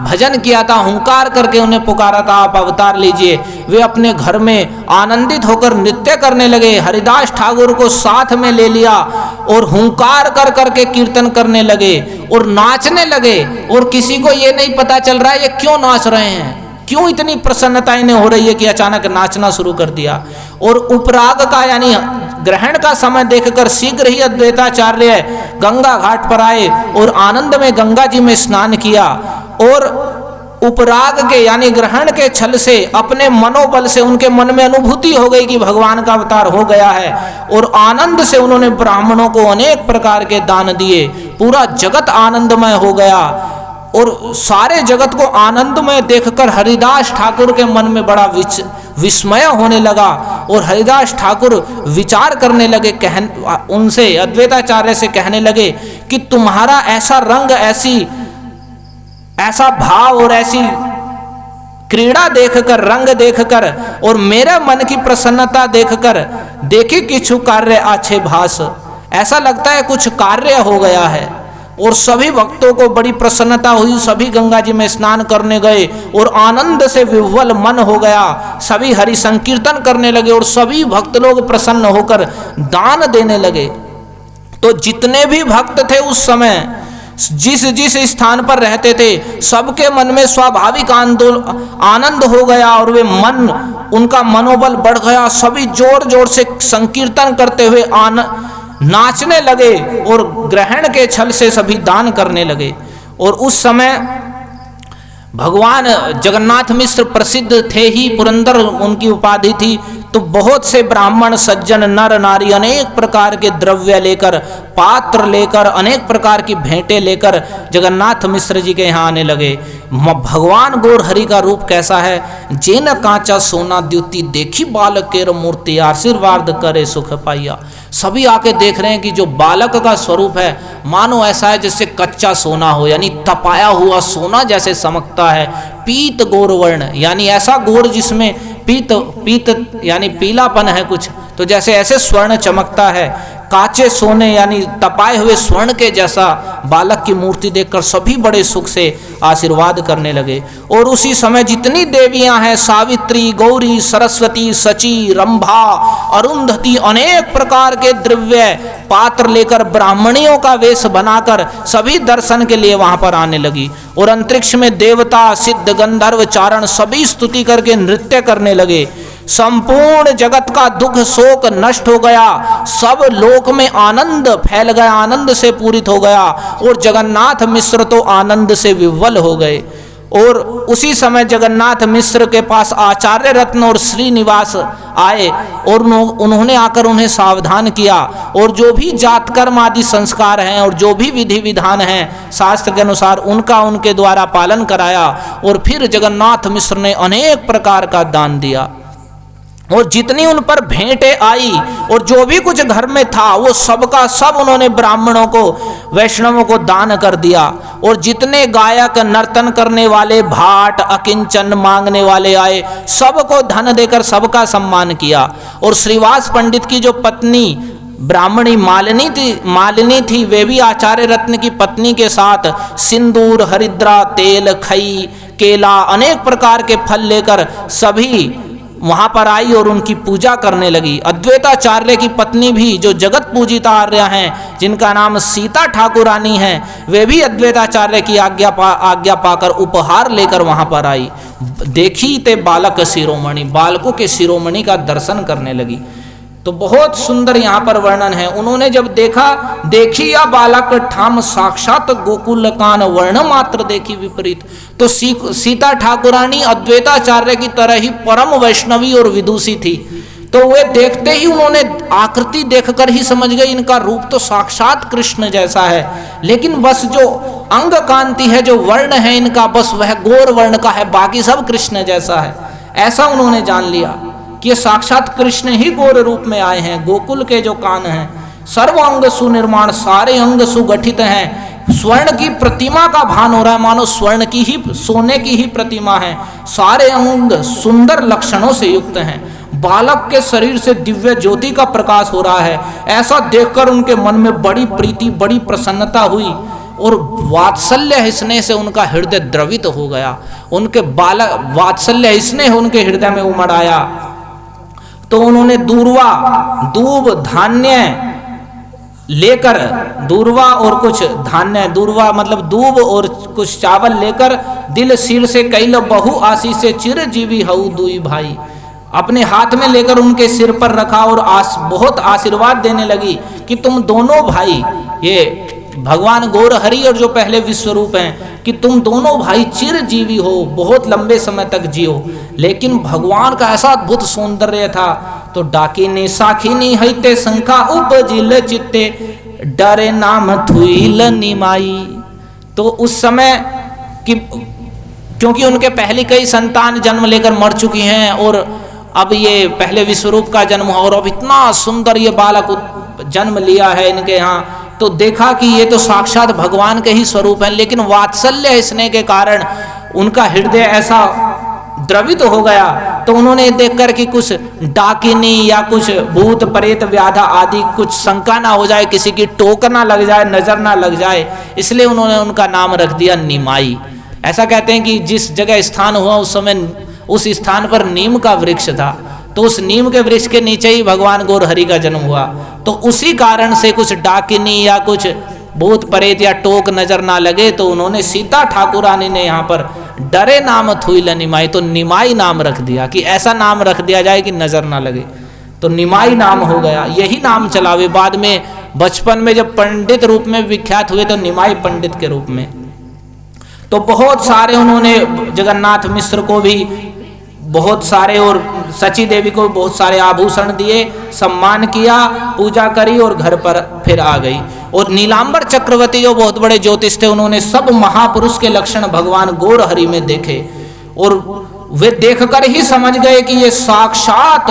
भजन किया था, हुंकार करके उन्हें पुकारा था आप अवतार लीजिए, वे अपने घर में आनंदित होकर नृत्य करने लगे, हरिदास ठाकुर को साथ में ले लिया और हुंकार कर करके कीर्तन करने लगे और नाचने लगे। और किसी को ये नहीं पता चल रहा है ये क्यों नाच रहे हैं, क्यों इतनी प्रसन्नता इन्हें हो रही है कि अचानक नाचना शुरू कर दिया। और उपराग का यानी ग्रहण का समय देखकर शीघ्र ही अद्वैताचार्य गंगा घाट पर आए और आनंद में गंगा जी में स्नान किया और उपराग के यानी ग्रहण के छल से अपने मनोबल से उनके मन में अनुभूति हो गई कि भगवान का अवतार हो गया है और आनंद से उन्होंने ब्राह्मणों को अनेक प्रकार के दान दिए, पूरा जगत आनंदमय हो गया। और सारे जगत को आनंदमय देखकर हरिदास ठाकुर के मन में बड़ा विस्मय होने लगा और हरिदास ठाकुर विचार करने लगे, उनसे अद्वैताचार्य से कहने लगे कि तुम्हारा ऐसा रंग, ऐसा भाव और ऐसी क्रीड़ा देखकर, रंग देखकर और मेरे मन की प्रसन्नता देखकर देखी किछु कार्य आछे भास, ऐसा लगता है कुछ कार्य हो गया है। और सभी भक्तों को बड़ी प्रसन्नता हुई, सभी गंगा जी में स्नान करने गए और आनंद से विह्वल मन हो गया, सभी हरि संकीर्तन करने लगे और सभी भक्त लोग प्रसन्न होकर दान देने लगे। तो जितने भी भक्त थे उस समय जिस जिस स्थान पर रहते थे सबके मन में स्वाभाविक आनंद हो गया और वे उनका मनोबल बढ़ गया, सभी जोर जोर से संकीर्तन करते हुए नाचने लगे और ग्रहण के छल से सभी दान करने लगे। और उस समय भगवान जगन्नाथ मिश्र प्रसिद्ध थे ही, पुरंदर उनकी उपाधि थी, तो बहुत से ब्राह्मण सज्जन नर नारी अनेक प्रकार के द्रव्य लेकर, पात्र लेकर, अनेक प्रकार की भेंटें लेकर जगन्नाथ मिश्र जी के यहाँ आने लगे। भगवान गौर हरि का रूप कैसा है, जेन कांचा सोना द्युति देखी बालक केर मूर्ति आशीर्वाद करे सुख पाइया। सभी आके देख रहे हैं कि जो बालक का स्वरूप है मानो ऐसा है जैसे कच्चा सोना हो, यानी तपाया हुआ सोना जैसे चमकता है। पीत गौर वर्ण यानी ऐसा गौर जिसमें पीत यानी पीलापन है कुछ, तो जैसे ऐसे स्वर्ण चमकता है। काचे सोने यानी तपाए हुए स्वर्ण के जैसा बालक की मूर्ति देखकर सभी बड़े सुख से आशीर्वाद करने लगे। और उसी समय जितनी देवियां हैं, सावित्री, गौरी, सरस्वती, सची, रंभा, अरुंधति, अनेक प्रकार के द्रव्य पात्र लेकर ब्राह्मणियों का वेश बनाकर सभी दर्शन के लिए वहां पर आने लगी। और अंतरिक्ष में देवता, सिद्ध, गंधर्व, चारण सभी स्तुति करके नृत्य करने लगे। संपूर्ण जगत का दुख शोक नष्ट हो गया, सब लोक में आनंद फैल गया, आनंद से पूरित हो गया और जगन्नाथ मिश्र तो आनंद से विह्वल हो गए। और उसी समय जगन्नाथ मिश्र के पास आचार्य रत्न और श्रीनिवास आए और उन्होंने आकर उन्हें सावधान किया, और जो भी जात कर्म आदि संस्कार हैं और जो भी विधि विधान हैं शास्त्र के अनुसार उनका उनके द्वारा पालन कराया। और फिर जगन्नाथ मिश्र ने अनेक प्रकार का दान दिया, और जितनी उन पर भेंटें आई और जो भी कुछ घर में था वो सबका सब उन्होंने ब्राह्मणों को, वैष्णवों को दान कर दिया। और जितने गायक, नर्तन करने वाले, भाट, अकिंचन मांगने वाले आए, सबको धन देकर सबका सम्मान किया। और श्रीवास पंडित की जो पत्नी ब्राह्मणी मालिनी थी वे भी आचार्य रत्न की पत्नी के साथ सिंदूर, हरिद्रा, तेल, खई, केला, अनेक प्रकार के फल लेकर सभी वहां पर आई और उनकी पूजा करने लगी। अद्वैताचार्य की पत्नी भी, जो जगत पूजिता आर्या हैं, जिनका नाम सीता ठाकुरानी है, वे भी अद्वैताचार्य की आज्ञा पाकर उपहार लेकर वहां पर आई। देखी ते बालक शिरोमणि, बालकों के शिरोमणि का दर्शन करने लगी। तो बहुत सुंदर यहाँ पर वर्णन है। उन्होंने जब देखा, देखी या बालक ठाम साक्षात गोकुल कान, वर्ण मात्र देखी विपरीत। तो सीता ठाकुरानी अद्वैताचार्य की तरह ही परम वैष्णवी और विदुषी थी। तो वे देखते ही उन्होंने आकृति देखकर ही समझ गए इनका रूप तो साक्षात कृष्ण जैसा है, लेकिन बस जो अंग कांति है, जो वर्ण है इनका, बस वह गौर वर्ण का है, बाकी सब कृष्ण जैसा है। ऐसा उन्होंने जान लिया कि साक्षात कृष्ण ही गौर रूप में आए हैं। गोकुल के जो कान हैं, सर्व अंग सुनिर्माण, सारे अंग सुगठित हैं। स्वर्ण की प्रतिमा का भान हो रहा है, मानो स्वर्ण की ही, सोने की ही प्रतिमा है। सारे अंग सुंदर लक्षणों से युक्त हैं। बालक के शरीर से दिव्य ज्योति का प्रकाश हो रहा है। ऐसा देखकर उनके मन में बड़ी प्रीति, बड़ी प्रसन्नता हुई और वात्सल्य स्नेह से उनका हृदय द्रवित हो गया। उनके बालक वात्सल्य स्नेह उनके हृदय में उमड़ आया। तो उन्होंने दूब धान्य लेकर, दूर्वा और कुछ धान्य, दूर्वा मतलब दूब और कुछ चावल लेकर, दिल सिर से कैल बहु आशीष से चिरजीवी हऊ दुई भाई, अपने हाथ में लेकर उनके सिर पर रखा और बहुत आशीर्वाद देने लगी कि तुम दोनों भाई, ये भगवान गौर हरि और जो पहले विश्वरूप हैं, कि तुम दोनों भाई चिरजीवी हो, बहुत लंबे समय तक जियो। लेकिन भगवान का ऐसा अद्भुत सौंदर्य था। तो डाकिनी साखिनी हईते शंखा उपजिल चित्ते, डरे नाम थुईल निमाई। तो उस समय कि क्योंकि उनके पहले कई संतान जन्म लेकर मर चुकी हैं और अब ये पहले विश्वरूप का जन्म हुआ और अब इतना सुंदर ये बालक जन्म लिया है इनके यहाँ, तो देखा कि ये तो साक्षात भगवान के ही स्वरूप हैं। लेकिन वात्सल्य स्नेह के कारण उनका हृदय ऐसा द्रवित हो गया। तो उन्होंने देखकर कि कुछ डाकिनी या कुछ भूत प्रेत व्याधा आदि कुछ शंका ना हो जाए, किसी की टोक ना लग जाए, नजर ना लग जाए, इसलिए उन्होंने उनका नाम रख दिया निमाई। ऐसा कहते हैं कि जिस जगह स्थान हुआ उस समय उस स्थान पर नीम का वृक्ष था, तो उस नीम के वृक्ष के नीचे ही भगवान गौर हरि का जन्म हुआ। तो उसी कारण से कुछ डाकिनी या कुछ भूत प्रेत या टोक नजर ना लगे, तो उन्होंने सीता ठाकुरानी ने यहाँ पर डरे नाम थुईल निमाई, तो निमाई नाम रख दिया कि ऐसा नाम रख दिया जाए कि नजर ना लगे। तो निमाई नाम हो गया, यही नाम चला। वे बाद में बचपन में जब पंडित रूप में विख्यात हुए तो निमाई पंडित के रूप में। तो बहुत सारे उन्होंने जगन्नाथ मिश्र को भी बहुत सारे और सची देवी को बहुत सारे आभूषण दिए, सम्मान किया, पूजा करी और घर पर फिर आ गई। और नीलांबर चक्रवर्ती जो बहुत बड़े ज्योतिष थे, उन्होंने सब महापुरुष के लक्षण भगवान गौर हरि में देखे और वे देखकर ही समझ गए कि ये साक्षात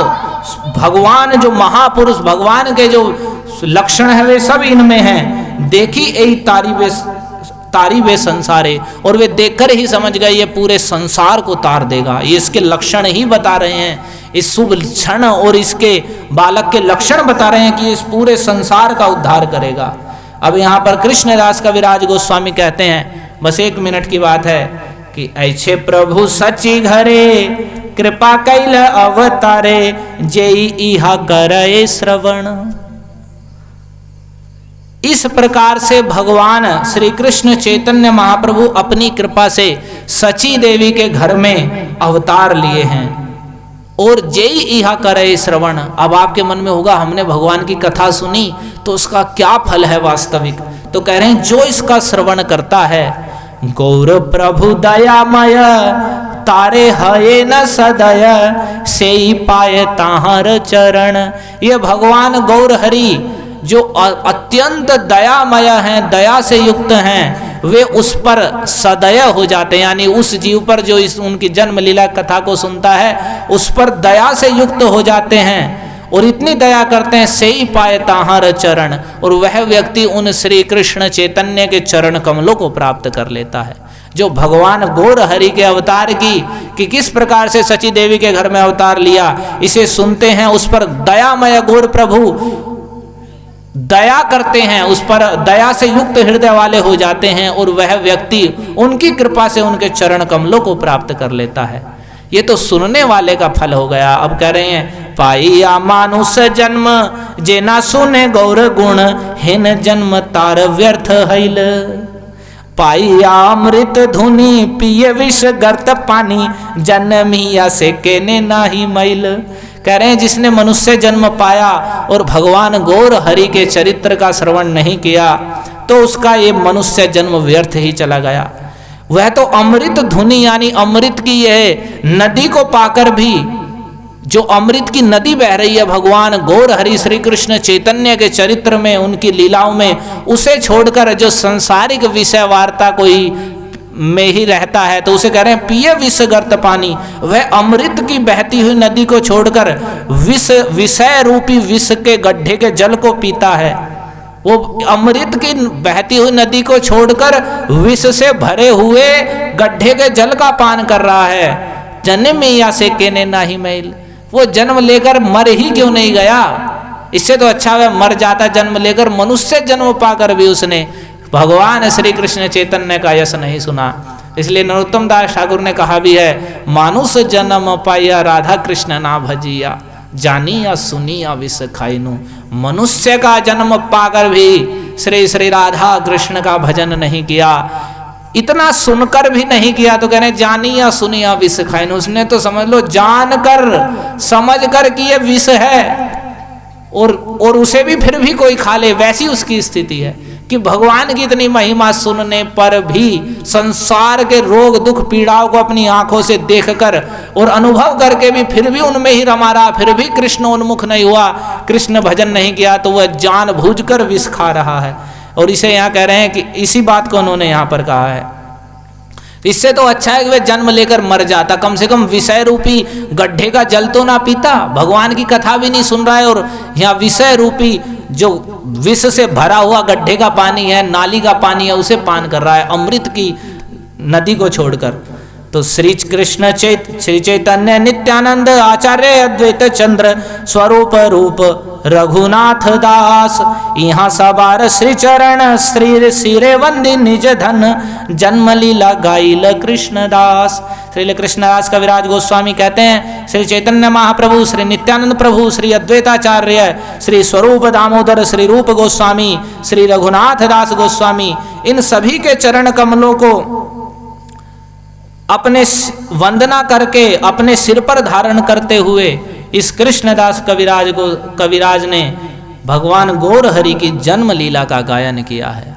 भगवान, जो महापुरुष भगवान के जो लक्षण है वे सब इनमें हैं। देखी यही तारी वे संसारे, और वे देखकर ही समझ गए ये पूरे संसार को तार देगा। ये इसके लक्षण ही बता रहे हैं, इस शुभ क्षण और इसके बालक के लक्षण बता रहे हैं कि इस पूरे संसार का उद्धार करेगा। अब यहाँ पर कृष्णदास कविराज गोस्वामी कहते हैं, बस 1 मिनट की बात है, कि ऐछे प्रभु सची घरे कृपा कैल अवतारे, जेई इहा करे श्रवण। इस प्रकार से भगवान श्री कृष्ण चैतन्य महाप्रभु अपनी कृपा से सची देवी के घर में अवतार लिए हैं। और जय इहा करे श्रवण। अब आपके मन में होगा हमने भगवान की कथा सुनी तो उसका क्या फल है वास्तविक, तो कह रहे हैं जो इसका श्रवण करता है, गौर प्रभु दयामय तारे हये न सदय से ही पाए ताहर चरण। ये भगवान गौर हरि जो अत्यंत दयामय हैं, दया से युक्त हैं, वे उस पर सदय हो जाते हैं, यानी उस जीव पर जो इस उनकी जन्म लीला कथा को सुनता है उस पर दया से युक्त हो जाते हैं और इतनी दया करते हैं, से ही पाए ताहर चरण, और वह व्यक्ति उन श्री कृष्ण चैतन्य के चरण कमलों को प्राप्त कर लेता है। जो भगवान गौर हरि के अवतार की कि किस प्रकार से सची देवी के घर में अवतार लिया, इसे सुनते हैं, उस पर दयामय गौर प्रभु दया करते हैं, उस पर दया से युक्त हृदय वाले हो जाते हैं और वह व्यक्ति उनकी कृपा से उनके चरण कमलों को प्राप्त कर लेता है। ये तो सुनने वाले का फल हो गया। अब कह रहे हैं पाइया मानुष जन्म जे ना सुने गौर गुण, हिन जन्म तार व्यर्थ हैल। पाइया अमृत धुनी पिय विष गर्त पानी, जन्मिया से केने नाही मैल। कह रहे हैं जिसने मनुष्य जन्म पाया और भगवान गौर हरि के चरित्र का श्रवण नहीं किया तो उसका ये मनुष्य जन्म व्यर्थ ही चला गया। वह तो अमृत धुनी यानी अमृत की यह नदी को पाकर भी, जो अमृत की नदी बह रही है भगवान गौर हरि श्री कृष्ण चैतन्य के चरित्र में, उनकी लीलाओं में, उसे छोड़कर जो सांसारिक विषय वार्ता कोई में ही रहता है तो उसे कह रहे हैं पिय विष गर्त पानी। वह अमृत की बहती हुई नदी को छोड़कर विषय रूपी विष के गड्ढे के जल को पीता है। वो अमृत की बहती हुई नदी को छोड़कर विष से भरे हुए गड्ढे के जल का पान कर रहा है। जन्मिया से केने नाही मैल। वो जन्म लेकर मर ही क्यों नहीं गया? इससे तो अच्छा वह मर जाता जन्म लेकर, मनुष्य जन्म पाकर भी उसने भगवान श्री कृष्ण चैतन्य का यश नहीं सुना। इसलिए नरोत्तम दास ठाकुर ने कहा भी है, मानुष जन्म पाया राधा कृष्ण ना भजिया, जानी या सुनी या विष खाइनु। मनुष्य का जन्म पाकर भी श्री श्री राधा कृष्ण का भजन नहीं किया, इतना सुनकर भी नहीं किया तो कहने जानी या सुनी या विष खाइनु। उसने तो समझ लो जानकर समझ कर कि ये विष है और उसे भी फिर भी कोई खा ले, वैसी उसकी स्थिति है कि भगवान की इतनी महिमा सुनने पर भी संसार के रोग दुख पीड़ाओं को अपनी आंखों से देखकर और अनुभव करके भी फिर भी उनमें ही रमा रहा, फिर भी कृष्ण उन्मुख नहीं हुआ, कृष्ण भजन नहीं किया, तो वह जानबूझकर विष खा रहा है। और इसे यहाँ कह रहे हैं कि इसी बात को उन्होंने यहाँ पर कहा है। इससे तो अच्छा है कि वह जन्म लेकर मर जाता, कम से कम विषय रूपी गड्ढे का जल तो ना पीता, भगवान की कथा भी नहीं सुन रहा है और यहाँ विषय रूपी जो विष से भरा हुआ गड्ढे का पानी है, नाली का पानी है, उसे पान कर रहा है अमृत की नदी को छोड़कर। तो श्री कृष्ण श्री चैतन्य नित्यानंद आचार्य अद्वैत चंद्र स्वरूप रूप रघुनाथ दास, यहाँ सबार श्री चरण श्री सिरे वंदी निज धन, जन्म लीला गाइल कृष्ण दास। श्री कृष्णदास कविराज गोस्वामी कहते हैं श्री चैतन्य महाप्रभु, श्री नित्यानंद प्रभु, श्री अद्वैताचार्य, श्री स्वरूप दामोदर, श्री रूप गोस्वामी, श्री रघुनाथ दास गोस्वामी, इन सभी के चरण कमलों को अपने वंदना करके अपने सिर पर धारण करते हुए इस कृष्णदास कविराज ने भगवान गौर हरि की जन्म लीला का गायन किया है।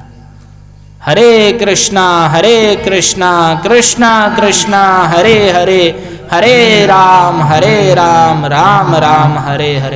हरे कृष्णा कृष्णा कृष्णा हरे हरे, हरे राम राम राम हरे हरे।